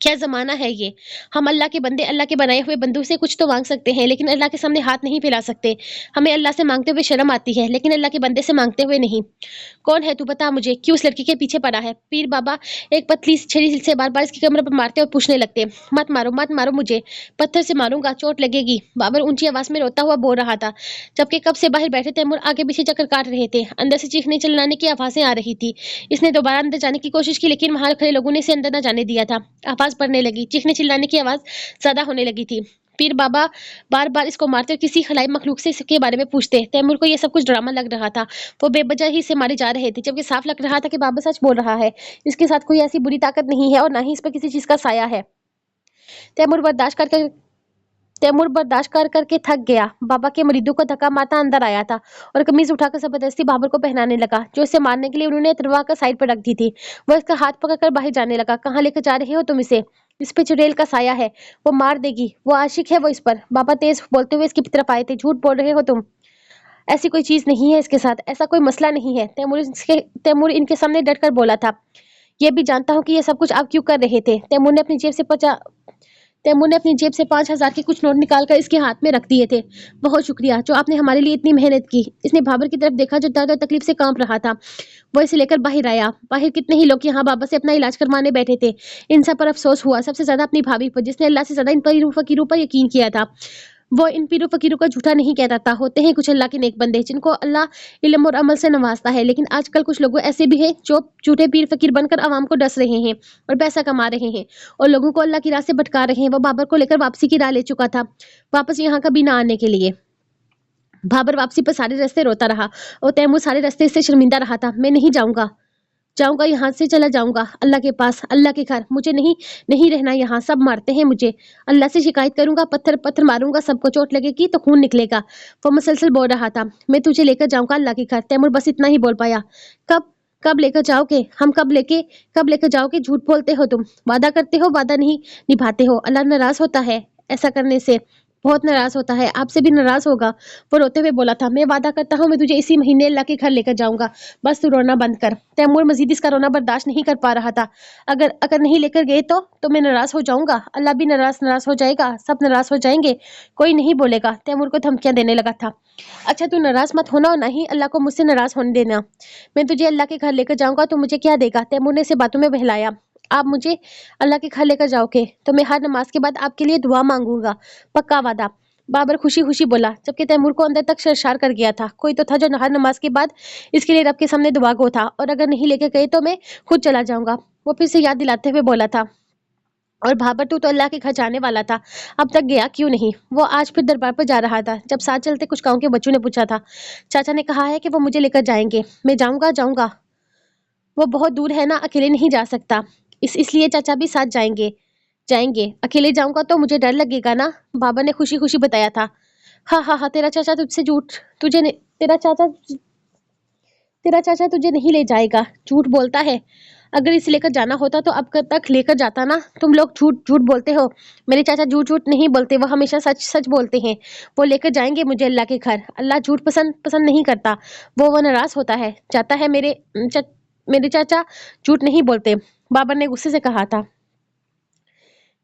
S1: کیا زمانہ ہے یہ! ہم اللہ کے بندے اللہ کے بنائے ہوئے بندوں سے کچھ تو مانگ سکتے ہیں، لیکن اللہ کے سامنے ہاتھ نہیں پھیلا سکتے. ہمیں اللہ سے مانگتے ہوئے شرم آتی ہے، لیکن اللہ کے بندے سے مانگتے ہوئے نہیں. کون ہے تو؟ بتا مجھے، کیوں اس لڑکی کے پیچھے پڑا ہے؟ پیر بابا ایک پتلی سی چھری سے بار اس کی کمر پر مارتے اور پوچھنے لگتے. مت مارو مجھے، پتھر سے ماروں گا، چوٹ لگے گی. بابر اونچی آواز میں روتا ہوا بول رہا تھا، جبکہ کب سے باہر بیٹھے تیمور آگے پیچھے چکر کاٹ رہے تھے. اندر سے چیخنے چلانے کی آوازیں آ رہی تھی. اس نے دوبارہ اندر جانے کی کوشش کی، لیکن وہاں کھڑے لوگوں نے اسے اندر نہ جانے دیا تھا. آواز بڑھنے لگی، چیخنے چلانے کی آواز زیادہ ہونے لگی تھی. پیر بابا بار اس کو مارتے اور کسی خلائی مخلوق سے اس کے بارے میں پوچھتے. تیمور کو یہ سب کچھ ڈرامہ لگ رہا تھا. وہ بے وجہ ہی سے مارے جا رہے تھے، جبکہ صاف لگ رہا تھا کہ بابا سچ بول رہا ہے. اس کے ساتھ کوئی ایسی بری طاقت نہیں ہے، اور نہ ہی اس پر کسی چیز کا سایہ ہے. تیمور برداشت کر کے تھک گیا. بابا کے مریدوں کو دھکا مارتا اندر آیا تھا اور قمیض اٹھا کر زبردستی بابر کو پہنانے لگا، جو اسے مارنے کے لیے انہوں نے تلوار کا سائڈ پر رکھ دی تھی. وہ اس کا ہاتھ پکڑ کر باہر جانے لگا. کہاں لے کر جا رہے ہو تم اسے؟ اس پہ چڑیل کا سایہ ہے، وہ مار دے گی، وہ عاشق ہے وہ اس پر. بابا تیز بولتے ہوئے اس کی طرف آئے تھے. جھوٹ بول رہے ہو تم، ایسی کوئی چیز نہیں ہے اس کے ساتھ، ایسا کوئی مسئلہ نہیں ہے. تیمور ان کے سامنے ڈٹ کر بولا تھا. یہ بھی جانتا ہوں کہ یہ سب کچھ آپ کیوں کر رہے تھے. تیمور نے اپنی तैमूर ने अपनी जेब से 5,000 के कुछ नोट निकालकर इसके हाथ में रख दिए थे। बहुत शुक्रिया जो आपने हमारे लिए इतनी मेहनत की। इसने बाबर की तरफ देखा जो दर्द और तकलीफ से कांप रहा था। वो इसे लेकर बाहर आया। बाहर कितने ही लोग यहाँ बाबा से अपना इलाज करवाने बैठे थे। इन सब पर अफसोस हुआ, सबसे ज्यादा अपनी भाभी पर, जिसने अल्लाह से ज्यादा इन पीरों फकीरों पर यकीन किया था। वो इन पीरों फकीरों का झूठा नहीं कहता था। होते हैं कुछ अल्लाह के नेक बंदे जिनको अल्लाह इल्म और अमल से नवाजता है, लेकिन आजकल कुछ लोग ऐसे भी हैं जो झूठे पीर फकीर बनकर आवाम को डस रहे हैं और पैसा कमा रहे हैं और लोगों को अल्लाह की राह से भटका रहे हैं। वो बाबर को लेकर वापसी की राह ले चुका था, वापस यहाँ कभी ना आने के लिए। बाबर वापसी पर सारे रास्ते रोता रहा और तैमूर सारे रास्ते से शर्मिंदा रहा था। मैं नहीं जाऊंगा, जाऊंगा यहाँ से चला जाऊंगा अल्लाह के पास, अल्लाह के घर। मुझे नहीं रहना यहाँ, सब मारते हैं मुझे। अल्लाह से शिकायत करूंगा, पत्थर पत्थर मारूंगा, सबको चोट लगेगी तो खून निकलेगा। वो मुसलसल बोल रहा था, मैं तुझे लेकर जाऊंगा अल्लाह के घर। तैमूर बस इतना ही बोल पाया। कब कब लेकर जाओगे? हम कब लेकर जाओगे? झूठ बोलते हो तुम, वादा करते हो, वादा नहीं निभाते हो। अल्लाह नाराज होता है ऐसा करने से, बहुत नाराज होता है, आपसे भी नाराज होगा। वो रोते हुए बोला था, मैं वादा करता हूँ मैं तुझे इसी महीने अल्लाह के घर लेकर जाऊंगा, बस तू रोना बंद कर। तैमूर मजीद इसका रोना बर्दाश्त नहीं कर पा रहा था। अगर अगर नहीं लेकर गए तो मैं नाराज हो जाऊंगा, अल्लाह भी नाराज हो जाएगा, सब नाराज हो जाएंगे, कोई नहीं बोलेगा। तैमूर को धमकियां देने लगा था। अच्छा तू नाराज मत होना और ना ही अल्लाह को मुझसे नाराज होने देना। मैं तुझे अल्लाह के घर लेकर जाऊंगा तो मुझे क्या देगा? तैमूर ने इसे बातों में बहलाया। आप मुझे अल्लाह के घर लेकर जाओगे तो मैं हर नमाज के बाद आपके लिए दुआ मांगूंगा, पक्का वादा। बाबर खुशी खुशी बोला, जबकि तैमूर को अंदर तक शर्मसार कर गया था। कोई तो था जो हर नमाज के बाद इसके लिए रब के सामने दुआ गो था, और अगर नहीं लेके गए तो मैं खुद चला जाऊंगा। वो फिर से याद दिलाते हुए बोला था, और बाबर तू तो अल्लाह के घर जाने वाला था, अब तक गया क्यों नहीं? वो आज फिर दरबार पर जा रहा था। जब साथ चलते कुछ गांव के बच्चों ने पूछा था, चाचा ने कहा है कि वो मुझे लेकर जाएंगे। मैं जाऊंगा जाऊंगा, वो बहुत दूर है ना, अकेले नहीं जा सकता, इसलिए चाचा भी साथ जाएंगे। जाएंगे अकेले जाऊंगा तो मुझे डर लगेगा ना, बाबा ने खुशी खुशी बताया था। हाँ हाँ हाँ, तेरा चाचा तुझसे झूठ तुझे ने, तेरा चाचा तुझे नहीं ले जाएगा, झूठ बोलता है। अगर इसे लेकर जाना होता तो अब तक लेकर जाता ना। तुम लोग झूठ झूठ बोलते हो। मेरे चाचा झूठ झूठ नहीं बोलते, वो हमेशा सच सच बोलते हैं। वो लेकर जाएंगे मुझे अल्लाह के घर। अल्लाह झूठ पसंद पसंद नहीं करता, वो नाराज होता है, जाता है। मेरे चाचा झूठ नहीं बोलते, बाबर ने गुस्से से कहा था।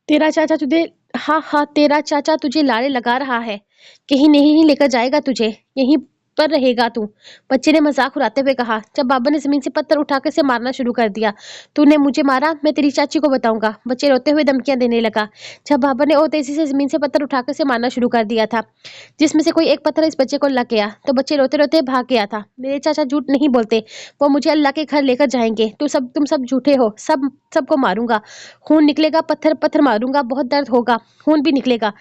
S1: तेरा चाचा तुझे हाँ हाँ, तेरा चाचा तुझे लारे लगा रहा है, कहीं नहीं लेकर जाएगा तुझे, यहीं पर रहेगा तू, बच्चे ने मजाक उड़ाते हुए कहा। जब बाबा ने जमीन से पत्थर उठाकर से मारना शुरू कर दिया। तूने मुझे मारा, मैं तेरी चाची को बताऊंगा, बच्चे रोते हुए धमकियां देने लगा। जब बाबा ने और तेजी से जमीन से पत्थर उठाकर से मारना शुरू कर दिया था, जिसमें से कोई एक पत्थर इस बच्चे को लग गया तो बच्चे रोते रोते भाग गया था। मेरे चाचा झूठ नहीं बोलते, वो मुझे अल्लाह के घर लेकर जाएंगे। तुम सब झूठे हो, सबको मारूंगा, खून निकलेगा, पत्थर पत्थर मारूंगा, बहुत दर्द होगा, खून भी निकलेगा।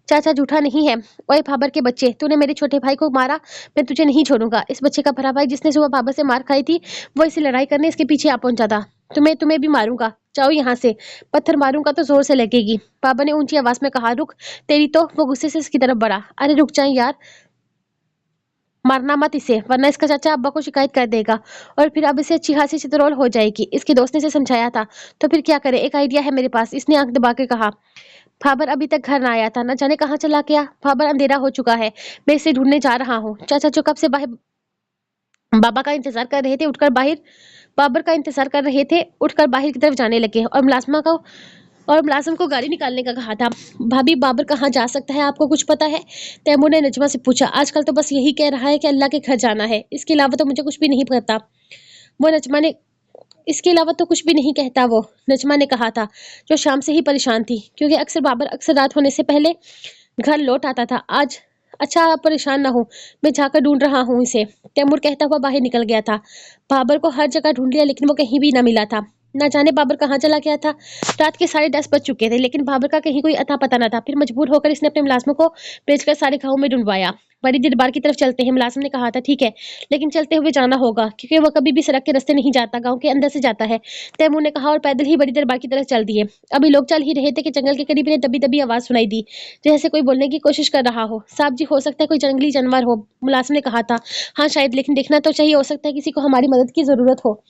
S1: चाचा झूठा नहीं है। ओए बाबर के बच्चे, तूने मेरे छोटे भाई को मारा, मैं तुझे नहीं छोड़ूंगा। इस बच्चे का बड़ा भाई जिसने सुबह बाबर से मार खाई थी, वो इसे लड़ाई करने इसके पीछे आ पहुंचा था। तुम्हें भी मारूंगा, जाओ यहाँ से, पत्थर मारूंगा तो जोर से लगेगी। बाबा ने ऊंची आवाज में कहा। रुक तेरी तो। वो गुस्से से इसकी तरफ बढ़ा। अरे रुक जाए यार, मारना मत इसे, वरना इसका चाचा अब्बा को शिकायत कर देगा और फिर अब इसे अच्छी खासी चितरौल हो जाएगी। इसके दोस्त ने इसे समझाया था। तो फिर क्या करे, एक आइडिया है मेरे पास, इसने आंख दबा के कहा। फाबर अभी तक घर ना आया था, न जाने कहाँ चला गया। फाबर अंधेरा हो चुका है, मैं इसे ढूंढने जा रहा हूँ। चाचा जो कब से बाहर बाबा का इंतजार कर रहे थे उठकर बाहर बाबर का इंतजार कर रहे थे उठकर बाहर की तरफ जाने लगे और मुलाजिम को गाड़ी निकालने का कहा था। भाभी बाबर कहाँ जा सकता है, आपको कुछ पता है? तैमूर ने नजमा से पूछा। आजकल तो बस यही कह रहा है कि अल्लाह के घर जाना है, इसके अलावा तो मुझे कुछ भी नहीं पता। वो नजमा ने इसके अलावा तो कुछ भी नहीं कहता, वो नजमा ने कहा था, जो शाम से ही परेशान थी, क्योंकि अक्सर बाबर अक्सर रात होने से पहले घर लौट आता था। आज अच्छा आप परेशान ना हो, मैं जाकर ढूंढ रहा हूँ इसे, तैमूर कहता हुआ बाहर निकल गया था। बाबर को हर जगह ढूंढ लिया लेकिन वो कहीं भी ना मिला था। ना जाने बाबर कहाँ चला गया था। रात के 10:30 बज चुके थे लेकिन बाबर का कहीं कोई अता पता न था। फिर मजबूर होकर इसने अपने मुलाजिमों को भेजकर सारे गाँव में ढूंढवाया। बड़ी दरबार की तरफ चलते हैं, मुलाजिम ने कहा था। ठीक है, लेकिन चलते हुए जाना होगा क्योंकि वो कभी भी सड़क के रास्ते नहीं जाता, गांव के अंदर से जाता है, तैमूर ने कहा, और पैदल ही बड़ी दरबार की तरफ चल दिए। अभी लोग चल ही रहे थे कि जंगल के करीब इन्हें दबी दबी आवाज सुनाई दी, जैसे कोई बोलने की कोशिश कर रहा हो। साहब जी, हो सकता है कोई जंगली जानवर हो, मुलाजिम ने कहा था। हाँ शायद, लेकिन देखना तो चाहिए, हो सकता है किसी को हमारी मदद की जरूरत हो,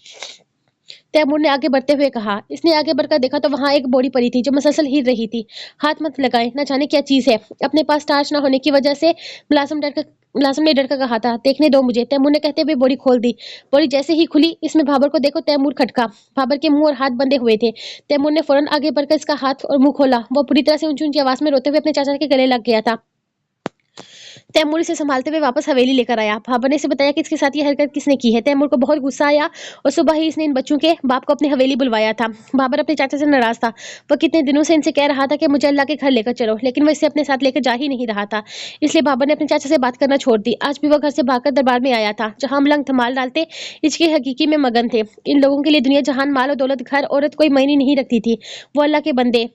S1: तैमूर ने आगे बढ़ते हुए कहा। इसने आगे बढ़कर देखा तो वहां एक बूढ़ी पड़ी थी जो मसलसल हिल रही थी। हाथ मत लगाए, न जाने क्या चीज है। अपने पास टार्च न होने की वजह से मुलाजिम मुलाजिम ने डर कर कहा था, देखने दो मुझे। तैमूर ने कहते हुए बोरी खोल दी। बोरी जैसे ही खुली, इसमें भाबर को देखो। तैमूर खटका। भाबर के मुंह और हाथ बंधे हुए थे। तैमूर ने फौरन आगे बढ़कर इसका हाथ और मुंह खोला। वो पूरी तरह से ऊंची ऊंची आवाज में रोते हुए अपने चाचा के गले लग गया था। तैमूर इसे संभालते हुए वापस हवेली लेकर आया। भाबर ने इसे बताया कि इसके साथ ये हरकत किसने की है। तैमूर को बहुत गुस्सा आया और सुबह ही इसने इन बच्चों के बाप को अपनी हवेली बुलवाया था। भाबर अपने चाचा से नाराज था। वो कितने दिनों से इनसे कह रहा था कि मुझे अल्लाह के घर लेकर चलो, लेकिन वो इसे अपने साथ लेकर जा ही नहीं रहा था। इसलिए भाबर ने अपने चाचा से बात करना छोड़ दी। आज भी वो घर से भागकर दरबार में आया था, जहां मलंग धमाल डालते इसकी हकीकी में मगन थे। इन लोगों के लिए दुनिया जहान, माल और दौलत, घर, औरत कोई मायने नहीं रखती थी। वो अल्लाह के बंदे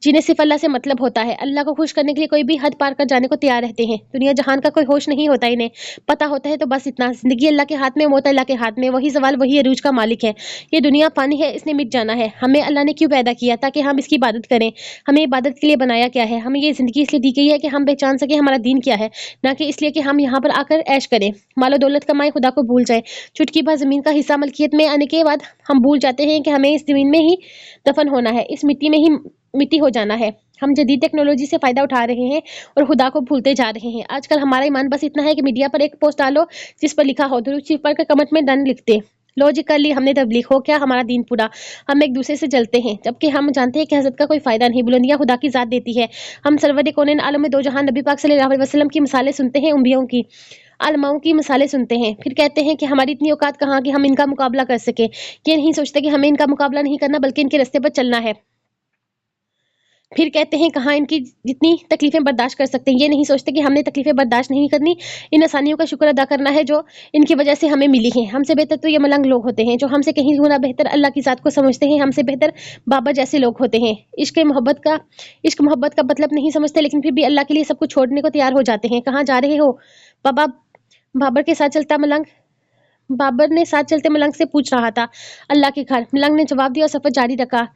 S1: जिन्हें सिर्फ अल्लाह से मतलब होता है। अल्लाह को खुश करने के लिए कोई भी हद पार कर जाने को तैयार रहते हैं। दुनिया जहान का कोई होश नहीं होता इन्हें। पता होता है तो बस इतना, जिंदगी अल्लाह के हाथ में, मौत अल्लाह के हाथ में। वही सवाल, वही अरूज का मालिक है। ये दुनिया पानी है, इसने मिट जाना है। हमें अल्लाह ने क्यों पैदा किया? ताकि हम इसकी इबादत करें। हमें इबादत के लिए बनाया क्या है? हमें ये जिंदगी इसलिए दी गई है कि हम पहचान सके हमारा दीन क्या है, ना कि इसलिए कि हम यहाँ पर आकर ऐश करें, मालो दौलत कमाए, खुदा को भूल जाए। चुटकी भर जमीन का हिस्सा मलकियत में आने के बाद हम भूल जाते हैं कि हमें इस जमीन में ही दफन होना है, इस मिट्टी में ही मिट्टी हो जाना है। हम जदीद टेक्नोलॉजी से फायदा उठा रहे हैं और खुदा को भूलते जा रहे हैं। आजकल हमारा ईमान बस इतना है कि मीडिया पर एक पोस्ट डालो जिस पर लिखा हो, दुरूद शरीफ पढ़कर कमेंट में डन लिखते। लॉजिकली हमने तबलीग हो क्या हमारा दीन पूरा। हम एक दूसरे से जलते हैं, जबकि हम जानते हैं कि हज़रत का कोई फायदा नहीं। बुलंदियां खुदा की जात देती है। हम सरवर कौनैन आलम में दो जहान नबी पाक सल्लल्लाहु अलैहि वसल्लम की मिसालें सुनते हैं, उम्बियों की, आलमाओं की मिसालें सुनते हैं, फिर कहते हैं कि हमारी इतनी औकात कहाँ कि हम इनका मुकाबला कर सके। ये नहीं सोचते कि हमें इनका मुकाबला नहीं करना, बल्कि इनके रास्ते पर चलना है। फिर कहते हैं कहाँ इनकी जितनी तकलीफें बर्दाश्त कर सकते हैं। ये नहीं सोचते कि हमने तकलीफें बर्दाश्त नहीं करनी, इन आसानियों का शुक्र अदा करना है जो इनकी वजह से हमें मिली है। हमसे बेहतर तो ये मलंग लोग होते हैं जो हमसे कहीं गुना बेहतर अल्लाह की ज़ात को समझते हैं। हमसे बेहतर बाबा जैसे लोग होते हैं। इश्क मोहब्बत का मतलब नहीं समझते, लेकिन फिर भी अल्लाह के लिए सब कुछ छोड़ने को तैयार हो जाते हैं। कहाँ जा रहे हो बाबा? बाबर के साथ चलता मलंग बाबर ने साथ चलते मलंग से पूछ रहा था। अल्लाह के घर, मलंग ने जवाब दिया और सफर जारी रखा।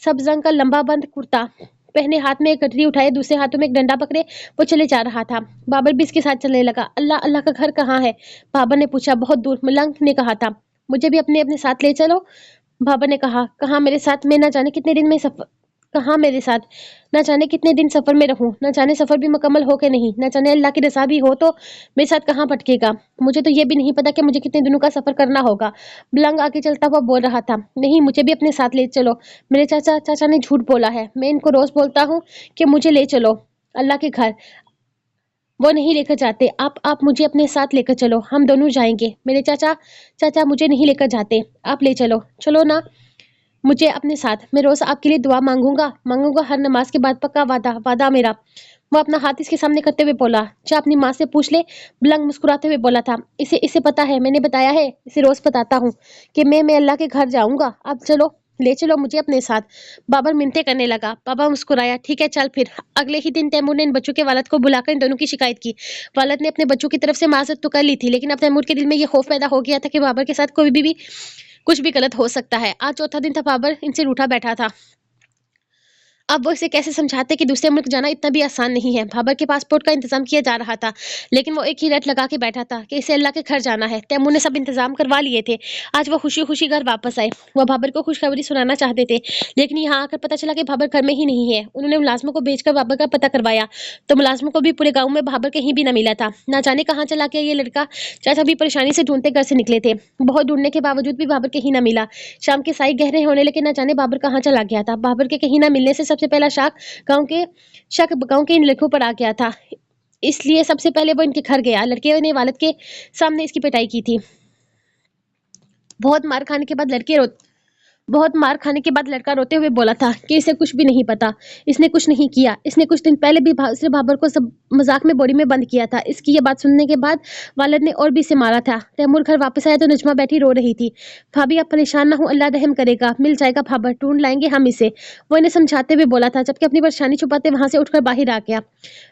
S1: सब्ज रंग का लंबा बंद कुर्ता पहने, हाथ में एक गठरी उठाए, दूसरे हाथों में एक डंडा पकड़े वो चले जा रहा था। बाबर भी इसके साथ चलने लगा। अल्लाह अल्लाह का घर कहाँ है? बाबर ने पूछा। बहुत दूर, मलंग ने कहा था। मुझे भी अपने अपने साथ ले चलो, बाबर ने कहा। कहाँ मेरे साथ? मैं न जाने कितने दिन में सफर कहाँ मेरे साथ? न जाने कितने दिन सफर में रहूं, न जाने सफर भी मुकम्मल हो के नहीं, न जाने अल्लाह की रज़ा भी हो तो मेरे साथ कहाँ भटकेगा। मुझे तो ये भी नहीं पता कि मुझे कितने दिनों का सफर करना होगा। मलंग आगे चलता हुआ बोल रहा था। नहीं, मुझे भी अपने साथ ले चलो। मेरे चाचा ने झूठ बोला है। मैं इनको रोज बोलता हूँ कि मुझे ले चलो अल्लाह के घर, वो नहीं लेकर जाते। आप मुझे अपने साथ लेकर चलो, हम दोनों जाएंगे। मेरे चाचा मुझे नहीं लेकर जाते, आप ले चलो। चलो ना मुझे अपने साथ। मैं रोज आपके लिए दुआ मांगूंगा हर नमाज के बाद, पक्का वादा मेरा। वो अपना हाथ इसके सामने करते हुए बोला। जा अपनी माँ से पूछ ले, मलंग मुस्कुराते हुए बोला था। इसे पता है, मैंने बताया है, इसे रोज बताता हूँ कि मैं अल्लाह के घर जाऊंगा। अब चलो, ले चलो मुझे अपने साथ। बाबर मिन्नतें करने लगा। बाबा मुस्कुराया। ठीक है, चल फिर। अगले ही दिन तैमूर ने इन बच्चों के वालिद को बुलाकर इन दोनों की शिकायत की। वालिद ने अपने बच्चों की तरफ से माजरत तो कर ली थी, लेकिन अब तैमूर के दिल में यह खौफ पैदा हो गया था कि बाबर के साथ कोई भी कुछ भी गलत हो सकता है। आज चौथा दिन था, बाबर इनसे रूठा बैठा था। अब वो इसे कैसे समझाते कि दूसरे मुल्क जाना इतना भी आसान नहीं है। बाबर के पासपोर्ट का इंतजाम किया जा रहा था, लेकिन वो एक ही रट लगा के बैठा था कि इसे अल्लाह के घर जाना है। तैमूर ने सब इंतजाम करवा लिए थे। आज वो खुशी खुशी घर वापस आए। वो बाबर को खुशखबरी सुनाना चाहते थे, लेकिन यहाँ आकर पता चला कि बाबर घर में ही नहीं है। उन्होंने मुलाजमों को भेजकर बाबर का पता करवाया, तो मुलाजमों को भी पूरे गाँव में बाबर कहीं भी न मिला था। ना जाने कहाँ चला गया ये लड़का। चाचा भी परेशानी से ढूंढते घर से निकले थे। बहुत ढूंढने के बावजूद भी बाबर कहीं न मिला। शाम के साई गहरे होने लगे, न जाने बाबर कहाँ चला गया था। बाबर के कहीं न मिलने से सबसे पहला गांव के इन लड़कों पर आ गया था। इसलिए सबसे पहले वो इनके घर गया। लड़के ने वालिद के सामने इसकी पिटाई की थी। बहुत मार खाने के बाद लड़का रोते हुए बोला था कि इसे कुछ भी नहीं पता, इसने कुछ नहीं किया। इसने कुछ दिन पहले भी सिर्फ बाबर को सब मजाक में बोरी में बंद किया था। इसकी ये बात सुनने के बाद वालिद ने और भी इसे मारा था। तैमूर घर वापस आया तो नजमा बैठी रो रही थी। भाभी आप परेशान ना हो, अल्लाह रहम करेगा, मिल जाएगा भाबर, ढूंढ लाएंगे हम इसे, वो इन्हें समझाते हुए बोला था, जबकि अपनी परेशानी छुपाते वहां से उठकर बाहर आ गया।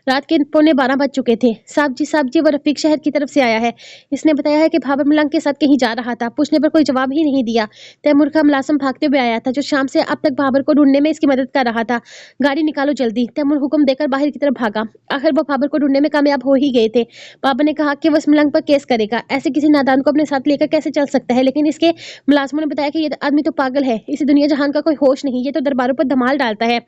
S1: रात के 11:45 बज चुके थे। साहब जी वो रफीक शहर की तरफ से आया है। इसने बताया है कि भाबर मलंग के साथ कहीं जा रहा था। पूछने पर कोई जवाब ही नहीं दिया। तैमूर का मुलाजिम भागते हुए आया था, जो शाम से अब तक बाबर को ढूंढने में इसकी मदद कर रहा था। गाड़ी निकालो जल्दी। तैमूर हुक्म देकर बाहर की तरफ भागा। आखिर वो बाबर को ढूंढने में कामयाब हो ही गए थे। बाबर ने कहा कि वो इस मलंग पर केस करेगा। ऐसे किसी नादान को अपने साथ लेकर कैसे चल सकता है? लेकिन इसके मुलाजिमों ने बताया कि ये आदमी तो पागल है, इसे दुनिया जहान का कोई होश नहीं, ये तो दरबारों पर धमाल डालता है।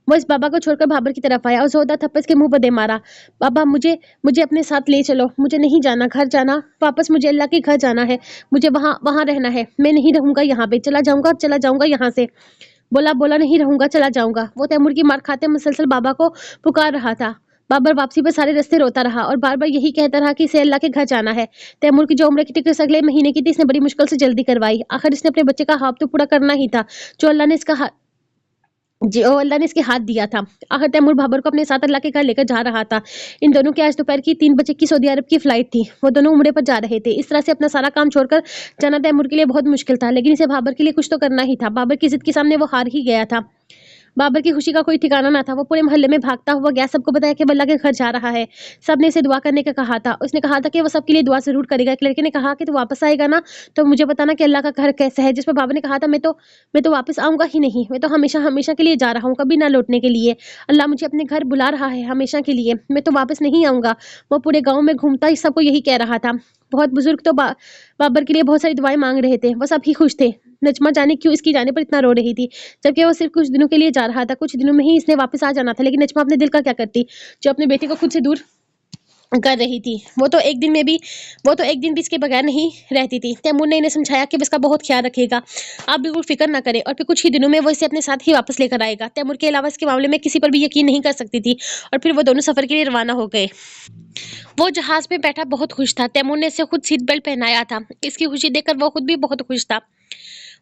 S1: वो इस बाबा को छोड़कर बाबर की तरफ आया और जोरदार थप्पड़ उसके मुंह पर दे मारा। बाबा, मुझे मुझे अपने साथ ले चलो, मुझे नहीं जाना, घर जाना वापस, मुझे अल्लाह के घर जाना है, मुझे वहां वहां रहना है, मैं नहीं रहूंगा यहाँ पे, चला जाऊंगा यहाँ से। बोला बोला नहीं रहूंगा, चला जाऊंगा। वो तैमूर की मार खाते मुसलसल बाबा को पुकार रहा था। बाबर वापसी पर सारे रास्ते रोता रहा और बार बार यही कहता रहा कि इसे अल्लाह के घर जाना है। तैमूर की जो उम्र की टिकट अगले महीने की थी, इसने बड़ी मुश्किल से जल्दी करवाई। आखिर इसने अपने बच्चे का ख्वाब तो पूरा करना ही था जो अल्लाह ने इसका जी, ओ अल्लाह ने इसके हाथ दिया था। आखिर तैमूर बाबर को अपने साथ अल्लाह के घर लेकर जा रहा था। इन दोनों की आज दोपहर की 3 बजे की सऊदी अरब की फ्लाइट थी। वो दोनों उम्रे पर जा रहे थे। इस तरह से अपना सारा काम छोड़कर जाना तैमूर के लिए बहुत मुश्किल था, लेकिन इसे बाबर के लिए कुछ तो करना ही था। बाबर की जिद के सामने वो हार ही गया था। बाबर की खुशी का कोई ठिकाना ना था। वो पूरे मोहल्ले में भागता हुआ गया, सबको बताया कि वो अल्लाह के घर जा रहा है। सबने इसे दुआ करने का कहा था। उसने कहा था कि वो सबके लिए दुआ जरूर करेगा। एक लड़के ने कहा कि तू वापस आएगा ना, तो मुझे बताना कि अल्लाह का घर कैसा है। जिस पर बाबर ने कहा था, मैं तो वापस आऊंगा ही नहीं, मैं तो हमेशा हमेशा के लिए जा रहा हूँ, कभी ना लौटने के लिए। अल्लाह मुझे अपने घर बुला रहा है हमेशा के लिए, मैं तो वापस नहीं आऊंगा। वो पूरे गाँव में घूमता ही सबको यही कह रहा था। बहुत बुजुर्ग तो बाबर के लिए बहुत सारी दुआएं मांग रहे थे। वो सब ही खुश थे। नजमा जाने क्यों इसकी जाने पर इतना रो रही थी, जबकि वो सिर्फ कुछ दिनों के लिए जा रहा था। कुछ दिनों में ही इसने वापस आ जाना था, लेकिन नजमा अपने दिल का क्या करती, जो अपने बेटे को खुद से दूर कर रही थी। वो तो एक दिन भी इसके बगैर नहीं रहती थी। तैमूर ने इन्हें समझाया कि वो इसका बहुत ख्याल रखेगा, आप बिल्कुल फिक्र ना करें, और फिर कुछ ही दिनों में वो इसे अपने साथ ही वापस लेकर आएगा। तैमूर के अलावा इसके मामले में किसी पर भी यकीन नहीं कर सकती थी। और फिर वो दोनों सफर के लिए रवाना हो गए। वो जहाज में बैठा बहुत खुश था। तैमूर ने इसे खुद सीट बेल्ट पहनाया था। इसकी खुशी देखकर वो खुद भी बहुत खुश था।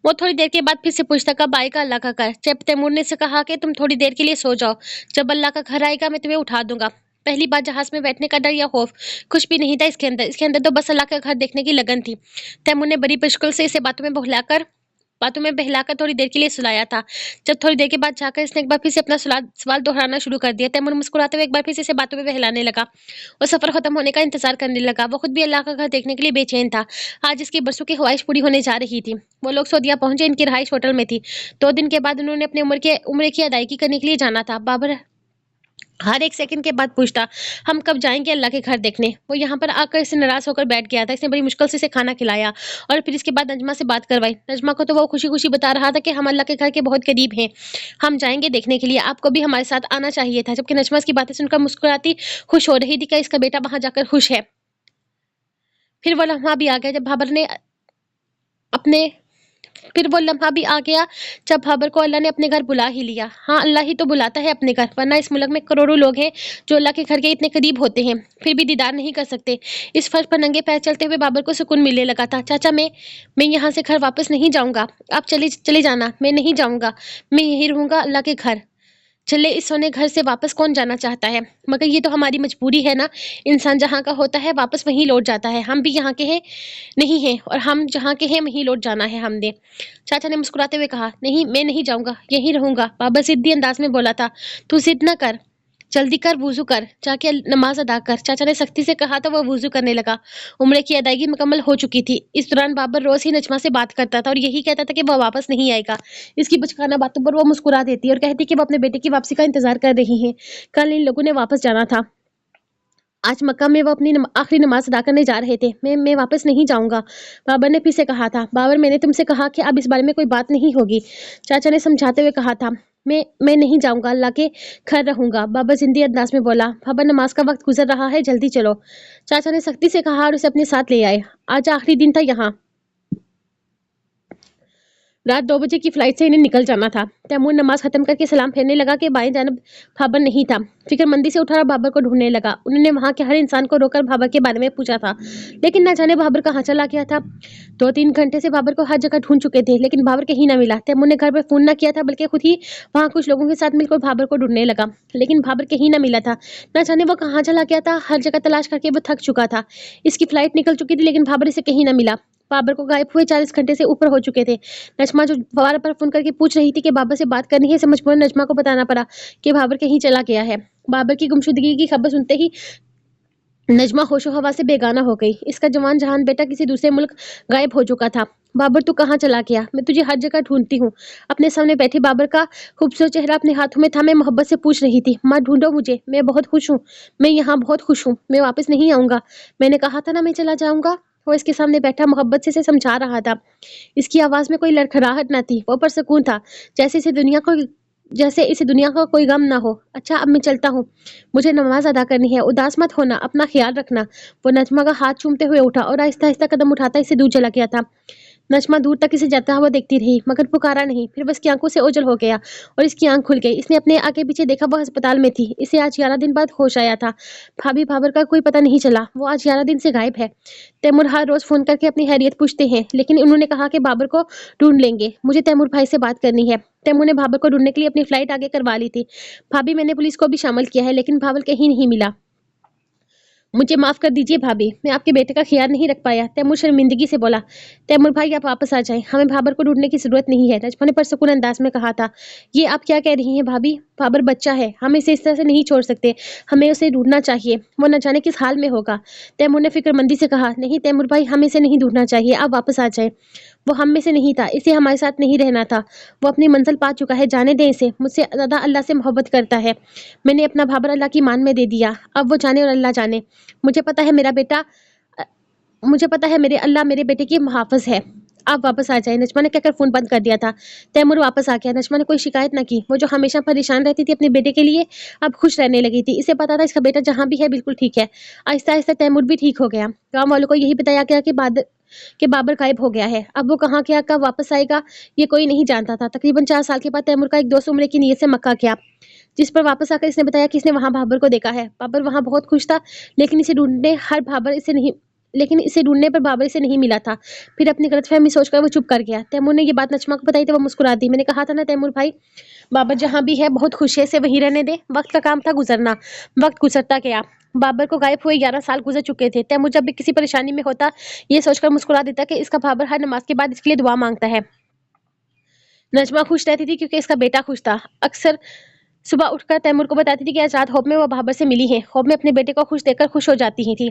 S1: वो थोड़ी देर के बाद फिर से पूछता, कब आएगा अल्लाह का घर? जब तैमूर ने से कहा कि तुम थोड़ी देर के लिए सो जाओ, जब अल्लाह का घर आएगा मैं तुम्हें उठा दूंगा। पहली बार जहाज में बैठने का डर या खौफ कुछ भी नहीं था इसके अंदर तो बस अल्लाह का घर देखने की लगन थी। तैमूर ने बड़ी मुश्किल से इसे बातों में बहलाकर थोड़ी देर के लिए सुलाया था। जब थोड़ी देर के बाद जाकर इसने एक बार फिर से अपना सवाल दोहराना शुरू कर दिया। तैमूर मुस्कुराते हुए एक बार फिर से इसे बातों में बहलाने लगा और सफर खत्म होने का इंतजार करने लगा। वो खुद भी अल्लाह का घर देखने के लिए बेचैन था। आज इसकी बरसों की ख्वाहिश पूरी होने जा रही थी। वो लोग सऊदीया पहुंचे। इनकी रहाइश होटल में थी। 2 दिन के बाद उन्होंने अपने उम्र की अदायगी करने के लिए जाना था। बाबर हर एक सेकंड के बाद पूछता, हम कब जाएंगे अल्लाह के घर देखने? वो यहाँ पर आकर इसे नाराज होकर बैठ गया था। इसने बड़ी मुश्किल से इसे खाना खिलाया और फिर इसके बाद नजमा से बात करवाई। नजमा को तो वो खुशी खुशी बता रहा था कि हम अल्लाह के घर के बहुत करीब हैं, हम जाएंगे देखने के लिए, आपको भी हमारे साथ आना चाहिए था। जबकि नजमा इसकी बातें सुनकर मुस्कुराती खुश हो रही थी कि इसका बेटा वहां जाकर खुश है। फिर वो लम्हा भी आ गया जब बाबर ने अपने फिर वो लम्हा भी आ गया जब बाबर को अल्लाह ने अपने घर बुला ही लिया। हाँ, अल्लाह ही तो बुलाता है अपने घर, वरना इस मुल्क में करोड़ों लोग हैं जो अल्लाह के घर के इतने करीब होते हैं, फिर भी दीदार नहीं कर सकते। इस फर्श पर नंगे पैर चलते हुए बाबर को सुकून मिलने लगा था। चाचा, मैं यहाँ से घर वापस नहीं जाऊंगा, आप चले चले जाना, मैं नहीं जाऊंगा, मैं यहीं रहूंगा अल्लाह के घर। चले, इस सोने घर से वापस कौन जाना चाहता है, मगर ये तो हमारी मजबूरी है ना। इंसान जहाँ का होता है वापस वहीं लौट जाता है। हम भी यहाँ के हैं नहीं हैं, और हम जहाँ के हैं वहीं लौट जाना है हमने। चाचा ने मुस्कुराते हुए कहा, नहीं, मैं नहीं जाऊंगा, यहीं रहूंगा। बाबा जिद्दी अंदाज में बोला था। तू जिद न कर, जल्दी कर, वुजू कर, जाके नमाज अदा कर। चाचा ने सख्ती से कहा तो वह वुजू करने लगा। उम्र की अदायगी मुकम्मल हो चुकी थी। इस दौरान बाबर रोज ही नजमा से बात करता था और यही कहता था कि वह वापस नहीं आएगा। इसकी बचकाना बातों पर वो मुस्कुरा देती और कहती कि वो अपने बेटे की वापसी का इंतजार कर रही हैं। कल इन लोगों ने वापस जाना था। आज मक्का में वो अपनी आखिरी नमाज अदा करने जा रहे थे। मैं वापस नहीं जाऊंगा, बाबर ने फिर से कहा था। बाबर, मैंने तुमसे कहा कि अब इस बारे में कोई बात नहीं होगी, चाचा ने समझाते हुए कहा था। मैं नहीं जाऊंगा, अल्लाह के घर रहूंगा, बाबर जिंदी अंदाज में बोला। बाबर, नमाज का वक्त गुजर रहा है, जल्दी चलो, चाचा ने सख्ती से कहा और उसे अपने साथ ले आए। आज आखिरी दिन था यहाँ। रात 2 बजे की फ्लाइट से इन्हें निकल जाना था। तैमूर नमाज खत्म करके सलाम फेरने लगा कि बाएं जानब बाबर नहीं था। फिक्रमंदी से उठा और बाबर को ढूंढने लगा। उन्होंने वहां के हर इंसान को रोकर बाबर के बारे में पूछा था, लेकिन न जाने बाबर कहाँ चला गया था। 2-3 घंटे से बाबर को हर जगह ढूंढ चुके थे, लेकिन बाबर कहीं न मिला। तैमूर ने घर पर फोन न किया था, बल्कि खुद ही वहां कुछ लोगों के साथ मिलकर बाबर को ढूंढने लगा, लेकिन बाबर कहीं न मिला था। न जाने वो कहाँ चला गया था। हर जगह तलाश करके वो थक चुका था। इसकी फ्लाइट निकल चुकी थी, लेकिन बाबर इसे कहीं न मिला। बाबर को गायब हुए 40 घंटे से ऊपर हो चुके थे। नजमा जो बार पर फोन करके पूछ रही थी कि बाबर से बात करनी है, समझ मजबूरन नजमा को बताना पड़ा कि बाबर कहीं चला गया है। बाबर की गुमशुदगी की खबर सुनते ही नजमा होशो हवा से बेगाना हो गई। इसका जवान जहान बेटा किसी दूसरे मुल्क गायब हो चुका था। बाबर, तू कहाँ चला गया? मैं तुझे हर जगह ढूंढती हूँ। अपने सामने बैठे बाबर का खूबसूरत चेहरा अपने हाथों में था। मैं मोहब्बत से पूछ रही थी, माँ ढूंढो मुझे, मैं बहुत खुश हूँ, मैं यहाँ बहुत खुश हूँ, मैं वापस नहीं आऊंगा, मैंने कहा था ना मैं चला जाऊंगा। वो इसके सामने बैठा मोहब्बत से समझा रहा था। इसकी आवाज में कोई लड़खड़ाहट न थी, वो परसकून था, जैसे इसे दुनिया को जैसे इसे दुनिया का कोई गम ना हो। अच्छा अब मैं चलता हूँ, मुझे नमाज अदा करनी है, उदास मत होना, अपना ख्याल रखना। वो नजमा का हाथ चूमते हुए उठा और आहिस्ता आहिस्ता कदम उठाता इसे दूर चला गया था। नजमा दूर तक इसे जाता हुआ देखती रही मगर पुकारा नहीं। फिर बस की आंखों से ओझल हो गया और इसकी आंख खुल गई। इसने अपने आगे पीछे देखा, वो अस्पताल में थी। इसे आज 11 दिन बाद होश आया था। भाभी भाबर का कोई पता नहीं चला, वो आज 11 दिन से गायब है। तैमूर हर रोज फोन करके अपनी हैरियत पूछते हैं लेकिन उन्होंने कहा कि बाबर को ढूंढ लेंगे। मुझे तैमूर भाई से बात करनी है। तैमूर ने बाबर को ढूंढने के लिए अपनी फ्लाइट आगे करवा ली थी। भाभी मैंने पुलिस को भी शामिल किया है लेकिन बाबर कहीं नहीं मिला। मुझे माफ कर दीजिए भाभी, मैं आपके बेटे का ख्याल नहीं रख पाया। तैमूर शर्मिंदगी से बोला। तैमूर भाई आप वापस आ जाएं, हमें भाबर को ढूंढने की जरूरत नहीं है, नजमा ने परसुकून अंदाज में कहा था। ये आप क्या कह रही हैं भाभी? बाबर बच्चा है, हम इसे इस तरह से नहीं छोड़ सकते, हमें उसे ढूंढना चाहिए, वो न जाने किस हाल में होगा। तैमूर ने फिक्रमंदी से कहा। नहीं तैमूर भाई, हमें इसे नहीं ढूंढना चाहिए, आप वापस आ जाए। वो हम में से नहीं था, इसे हमारे साथ नहीं रहना था। वो अपनी मंजिल पा चुका है, जाने दें इसे। मुझसे ज्यादा अल्लाह से मोहब्बत करता है। मैंने अपना भाबर अल्लाह की मान में दे दिया, अब वो जाने और अल्लाह जाने। मुझे पता है मेरा बेटा अ, मुझे पता है मेरे अल्लाह मेरे बेटे की मुहाफ़िज है। आप वापस आ जाए। नजमा ने कहकर फोन बंद कर दिया था। तैमूर वापस आ गया। नजमा ने कोई शिकायत न की। वो जो हमेशा परेशान रहती थी अपने बेटे के लिए, अब खुश रहने लगी थी। इसे पता था इसका बेटा जहाँ भी है बिल्कुल ठीक है। आहिस्ता आहिस्ता तैमूर भी ठीक हो गया। गाँव वालों को यही बताया गया कि बाबर गायब हो गया है। अब वो कहाँ गया, कब वापस आएगा, ये कोई नहीं जानता था। तकरीबन 4 साल के बाद तैमूर का एक दोस्त उम्र की नीयत से मक्का गया, जिस पर वापस आकर इसने बताया कि इसने वहां बाबर को देखा है। बाबर वहां बहुत खुश था, लेकिन इसे ढूंढने पर बाबर इसे नहीं मिला था। फिर अपनी गलतफहमी सोचकर वो चुप कर गया। तैमूर ने ये बात नजमा को बताई तो वो मुस्कुरा दी। मैंने कहा था ना तैमूर भाई, बाबर जहाँ भी है बहुत खुश है, इसे वहीं रहने दे। वक्त का काम था गुजरना, वक्त गुजरता गया। बाबर को गायब हुए 11 साल गुजर चुके थे। तैमूर जब भी किसी परेशानी में होता, ये सोचकर मुस्कुरा देता कि इसका बाबर हर नमाज के बाद इसके लिए दुआ मांगता है। नजमा खुश रहती थी क्योंकि इसका बेटा खुश था। अक्सर सुबह उठकर तैमूर को बताती थी कि आज रात ख्वाब में वो बाबर से मिली है। ख्वाब में अपने बेटे को खुश देखकर खुश हो जाती ही थी।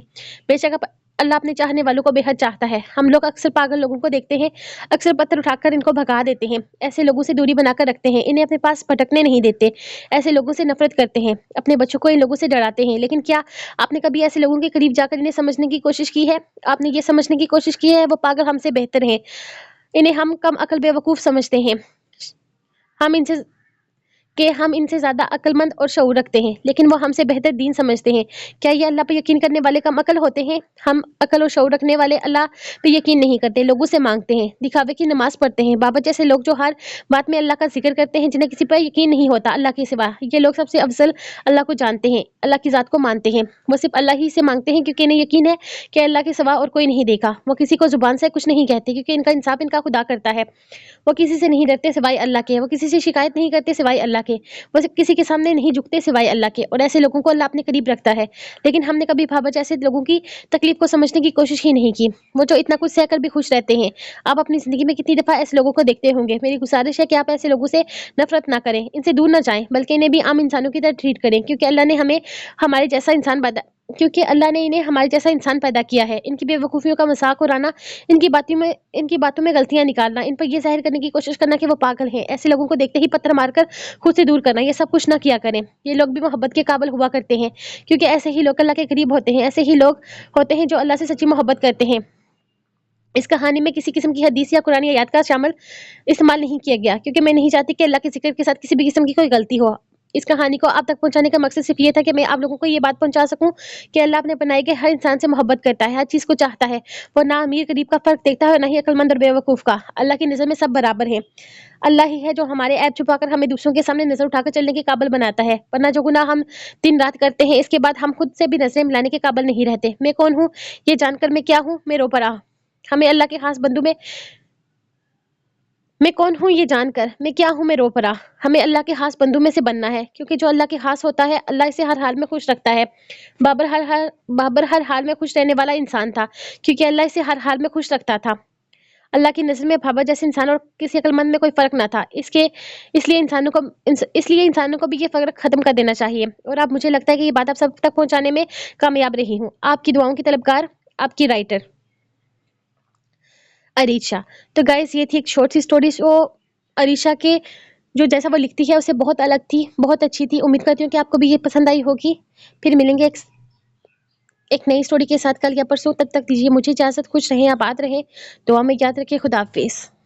S1: बेशक अल्लाह अपने चाहने वालों को बेहद चाहता है। हम लोग अक्सर पागल लोगों को देखते हैं, अक्सर पत्थर उठाकर इनको भगा देते हैं, ऐसे लोगों से दूरी बनाकर रखते हैं, इन्हें अपने पास भटकने नहीं देते, ऐसे लोगों से नफरत करते हैं, अपने बच्चों को इन लोगों से डराते हैं। लेकिन क्या आपने कभी ऐसे लोगों के करीब जाकर इन्हें समझने की कोशिश की है? आपने ये समझने की कोशिश की है वो पागल हमसे बेहतर हैं, इन्हें हम कम अकल बेवकूफ समझते हैं, हम इनसे हम इनसे ज़्यादा अक्लमंद और शऊर रखते हैं, लेकिन वो हमसे बेहतर दीन समझते हैं। क्या ये अल्लाह पे यकीन करने वाले कम अकल होते हैं? हम अकल और शऊर रखने वाले अल्लाह पे यकीन नहीं करते, लोगों से मांगते हैं, दिखावे की नमाज पढ़ते हैं। बाबा जैसे लोग जो हर बात में अल्लाह का जिक्र करते हैं, जिन्हें किसी पर यकीन नहीं होता अल्लाह के सिवा, ये लोग सबसे अफजल अल्लाह को जानते हैं, अल्लाह की ज़ात को मानते हैं। वो सिर्फ अल्लाह ही से मांगते हैं क्योंकि इन्हें यकीन है कि अल्लाह के सिवा और कोई नहीं देखा। वो किसी को जुबान से कुछ नहीं कहते क्योंकि इनका इंसाफ इनका खुदा करता है। वो किसी से नहीं डरते सिवाय अल्लाह के, वो किसी से शिकायत नहीं करते सिवाय अल्लाह के, वो किसी के सामने नहीं झुकते सिवाय अल्लाह के, और ऐसे लोगों को अल्लाह अपने करीब रखता है। लेकिन हमने कभी भाबा जैसे लोगों की तकलीफ को समझने की कोशिश ही नहीं की, वो जो इतना कुछ सहकर भी खुश रहते हैं। आप अपनी जिंदगी में कितनी दफा ऐसे लोगों को देखते होंगे। मेरी गुजारिश है कि आप ऐसे लोगों से नफरत ना करें, इनसे दूर ना जाएं, बल्कि इन्हें भी आम इंसानों की तरह ट्रीट करें, क्योंकि अल्लाह ने हमें हमारे जैसा इंसान पैदा क्योंकि अल्लाह ने इन्हें हमारे जैसा इंसान पैदा किया है। इनकी बेवकूफ़ियों का मजाक उड़ाना, इनकी बातों में गलतियां निकालना, इन पर यह जाहिर करने की कोशिश करना कि वो पागल हैं, ऐसे लोगों को देखते ही पत्थर मारकर खुद से दूर करना, ये सब कुछ ना किया करें। ये लोग भी मोहब्बत के काबिल हुआ करते हैं, क्योंकि ऐसे ही लोग अल्लाह के करीब होते हैं, ऐसे ही लोग होते हैं जो अल्लाह से सच्ची मोहब्बत करते हैं। इस कहानी में किसी किस्म की हदीस या कुरानी आयत का शामिल इस्तेमाल नहीं किया गया, क्योंकि मैं नहीं चाहती कि अल्लाह के जिक्र के साथ किसी भी किस्म की कोई गलती हो। इस कहानी को आप तक पहुंचाने का मकसद सिर्फ ये था कि मैं आप लोगों को ये बात पहुंचा सकूं कि अल्लाह अपने बनाए गए हर इंसान से मोहब्बत करता है, हर चीज़ को चाहता है। वो ना अमीर गरीब का फ़र्क देखता है, ना ही अक्लमंद और बेवकूफ़ का। अल्लाह की नज़र में सब बराबर हैं। अल्लाह ही है जो हमारे ऐब छुपाकर हमें दूसरों के सामने नज़र उठाकर चलने के काबिल बनाता है, वरना जो गुनाह हम दिन रात करते हैं, इसके बाद हम खुद से भी नजरें मिलाने के काबिल नहीं रहते। मैं कौन हूँ ये जानकर मैं क्या हूँ, मैं रो पड़ा। हमें अल्लाह के खास बंदू में मैं कौन हूँ ये जानकर मैं क्या हूँ, मैं रो पड़ा। हमें अल्लाह के खास बंदू में से बनना है, क्योंकि जो अल्लाह के खास होता है अल्लाह इसे हर हाल में खुश रखता है। बाबर हर हाल में खुश रहने वाला इंसान था, क्योंकि अल्लाह इसे हर हाल में खुश रखता था। अल्लाह की नज़र में बाबर जैसे इंसान और किसी अक्लमंद में कोई फ़र्क ना था। इसलिए इंसानों को भी ये फ़र्क ख़त्म कर देना चाहिए। और अब मुझे लगता है कि ये बात आप सब तक पहुँचाने में कामयाब रही हूँ। आपकी दुआओं की तलबगार, आपकी राइटर अरीशा। तो गाइस ये थी एक शॉर्ट सी स्टोरी। जो अरीशा के जो जैसा वो लिखती है उससे बहुत अलग थी, बहुत अच्छी थी। उम्मीद करती हूँ कि आपको भी ये पसंद आई होगी। फिर मिलेंगे एक नई स्टोरी के साथ कल या परसों। तब तक दीजिए मुझे इजाज़त। खुश रहें, आबाद रहें, दुआ में याद रखें। खुदा हाफिज़।